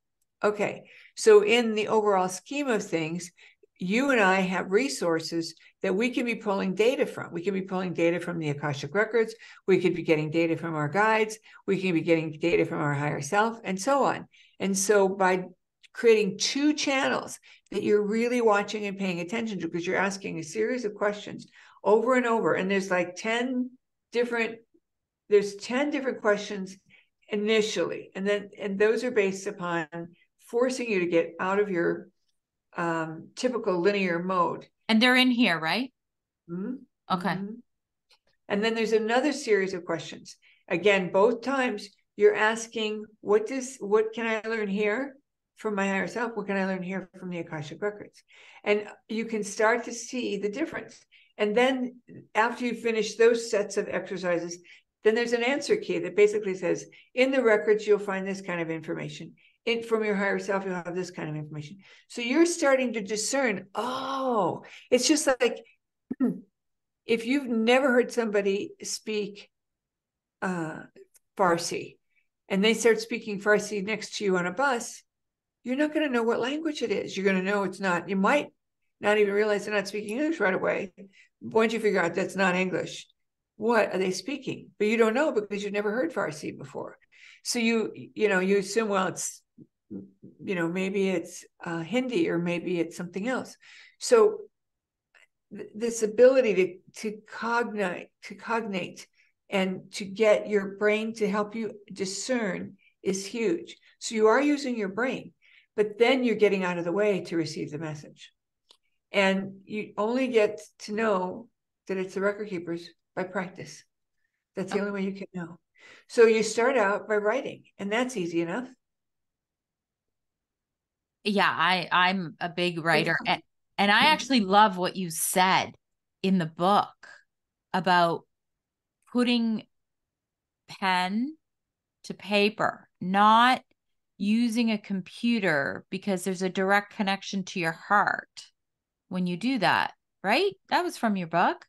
Okay, so in the overall scheme of things, you and I have resources that we can be pulling data from. We can be pulling data from the Akashic records. We could be getting data from our guides. We can be getting data from our higher self, and so on. And so by creating two channels that you're really watching and paying attention to, because you're asking a series of questions over and over, and there's 10 different questions initially, and those are based upon forcing you to get out of your typical linear mode. And they're in here, right? Mm-hmm. Okay. Mm-hmm. And then there's another series of questions. Again, both times you're asking, what can I learn here from my higher self? What can I learn here from the Akashic records? And you can start to see the difference. And then after you finish those sets of exercises, then there's an answer key that basically says, in the records, you'll find this kind of information. From your higher self, you'll have this kind of information. So you're starting to discern, oh, it's just like, if you've never heard somebody speak Farsi, and they start speaking Farsi next to you on a bus, you're not going to know what language it is. You're going to know it's not, you might not even realize they're not speaking English right away. Once you figure out that's not English, what are they speaking? But you don't know because you've never heard Farsi before. So you assume, well, it's, maybe it's Hindi, or maybe it's something else. So this ability to cognate and to get your brain to help you discern is huge. So you are using your brain, but then you're getting out of the way to receive the message. And you only get to know that it's the record keepers by practice. That's the only way you can know. So you start out by writing, and that's easy enough. Yeah, I'm a big writer. And I actually love what you said in the book about putting pen to paper, not using a computer, because there's a direct connection to your heart when you do that, right? That was from your book.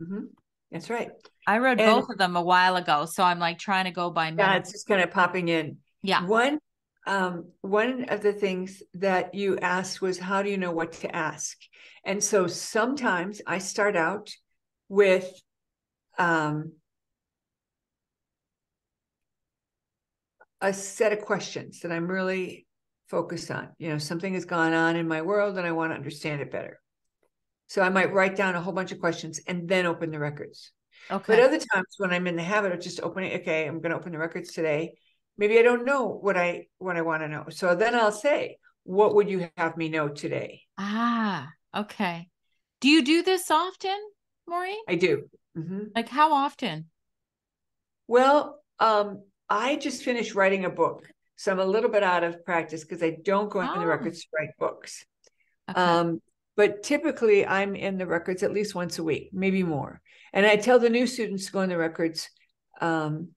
Mm-hmm. That's right. I read both of them a while ago, so I'm trying to go by memory. Yeah, it's just kind of popping in. Yeah. One of the things that you asked was, how do you know what to ask? And so sometimes I start out with a set of questions that I'm really focused on. Something has gone on in my world and I want to understand it better. So I might write down a whole bunch of questions and then open the records. Okay. But other times when I'm in the habit of just opening, okay, I'm going to open the records today. Maybe I don't know what I want to know. So then I'll say, what would you have me know today? Ah, okay. Do you do this often, Maureen? I do. Mm-hmm. How often? Well, I just finished writing a book. So I'm a little bit out of practice because I don't go in the records to write books. Okay. But typically I'm in the records at least once a week, maybe more. And I tell the new students to go in the records 2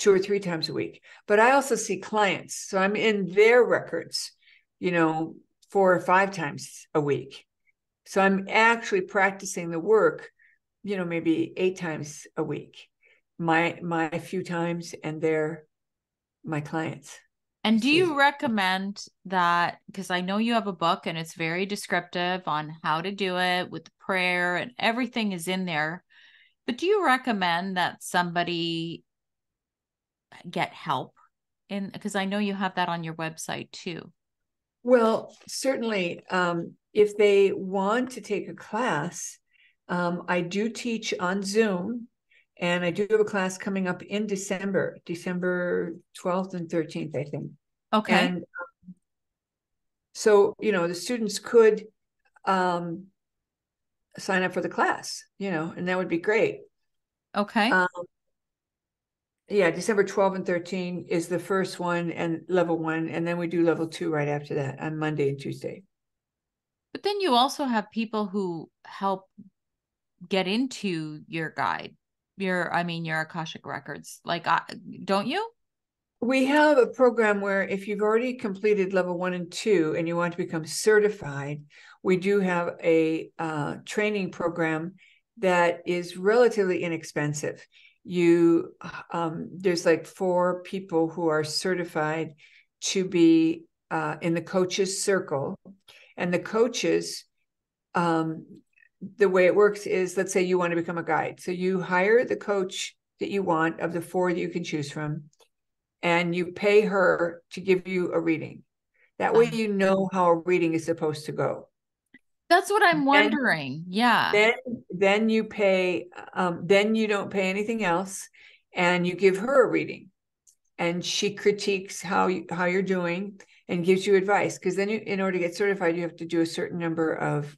or 3 times a week. But I also see clients. So I'm in their records, 4 or 5 times a week. So I'm actually practicing the work, maybe 8 times a week. My few times, and they're my clients. And do you recommend that, because I know you have a book and it's very descriptive on how to do it with the prayer and everything is in there, but do you recommend that somebody get help because I know you have that on your website too? Well, certainly, if they want to take a class, I do teach on Zoom, and I do have a class coming up in December 12th and 13th, I think. Okay. And so, the students could sign up for the class, and that would be great. Okay. Yeah, December 12 and 13 is the first one, and level 1, and then we do level 2 right after that on Monday and Tuesday. But then you also have people who help get into your guide. your Akashic records. Like, don't you? We have a program where if you've already completed level 1 and 2 and you want to become certified, we do have a training program that is relatively inexpensive. There's like 4 people who are certified to be in the coaches circle, and the coaches, the way it works is, let's say you want to become a guide, so you hire the coach that you want of the 4 that you can choose from, and you pay her to give you a reading. That way you know how a reading is supposed to go. That's what I'm wondering. Yeah. Then you pay, then you don't pay anything else, and you give her a reading, and she critiques how you're doing and gives you advice. Because then in order to get certified, you have to do a certain number of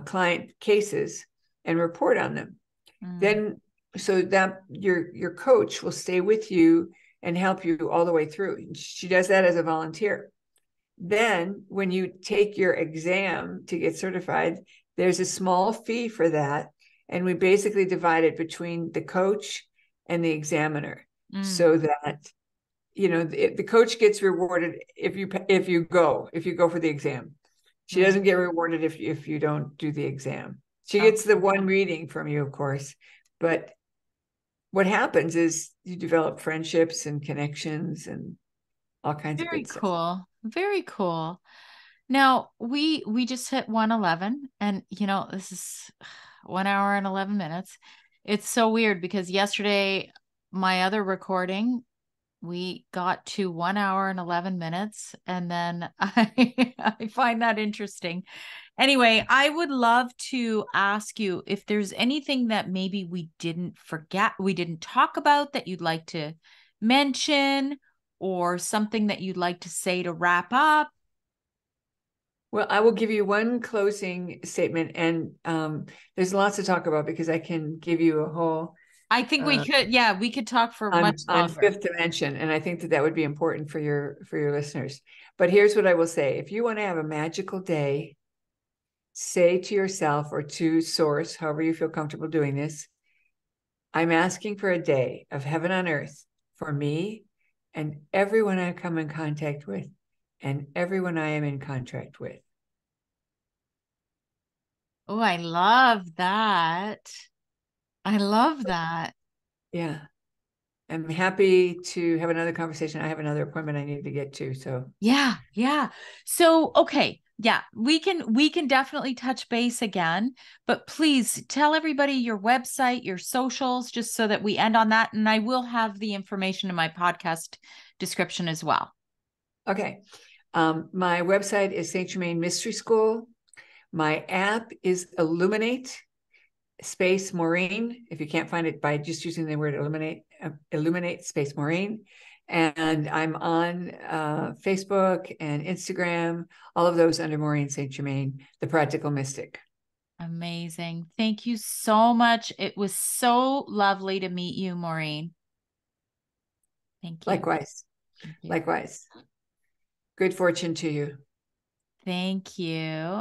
client cases and report on them. Then, so that your coach will stay with you and help you all the way through. She does that as a volunteer. Then when you take your exam to get certified, there's a small fee for that. And we basically divide it between the coach and the examiner, so that, the coach gets rewarded if you go for the exam. She doesn't get rewarded if you don't do the exam. She gets the one reading from you, of course, but what happens is you develop friendships and connections and all kinds of good stuff. Cool. Very cool. Now we just hit 111, and this is 1 hour and 11 minutes. It's so weird because yesterday, my other recording, we got to 1 hour and 11 minutes, and then I find that interesting. Anyway, I would love to ask you if there's anything that maybe we didn't talk about that you'd like to mention, or something that you'd like to say to wrap up. Well, I will give you one closing statement, and there's lots to talk about because I can give you a whole. I think we could talk for much on longer. fifth dimension, and I think that would be important for your listeners. But here's what I will say: if you want to have a magical day, say to yourself or to source, however you feel comfortable doing this, I'm asking for a day of heaven on earth for me and everyone I come in contact with and everyone I am in contract with. Oh, I love that. I love that. Yeah. I'm happy to have another conversation. I have another appointment I need to get to. So Yeah. So, okay. Yeah, we can definitely touch base again, but please tell everybody your website, your socials, just so that we end on that. And I will have the information in my podcast description as well. Okay. My website is Saint Germain Mystery School. My app is Illuminate space Maureen. If you can't find it by just using the word Illuminate space Maureen. And I'm on Facebook and Instagram, all of those under Maureen St. Germain, the Practical Mystic. Amazing. Thank you so much. It was so lovely to meet you, Maureen. Thank you. Likewise. Likewise. Good fortune to you. Thank you.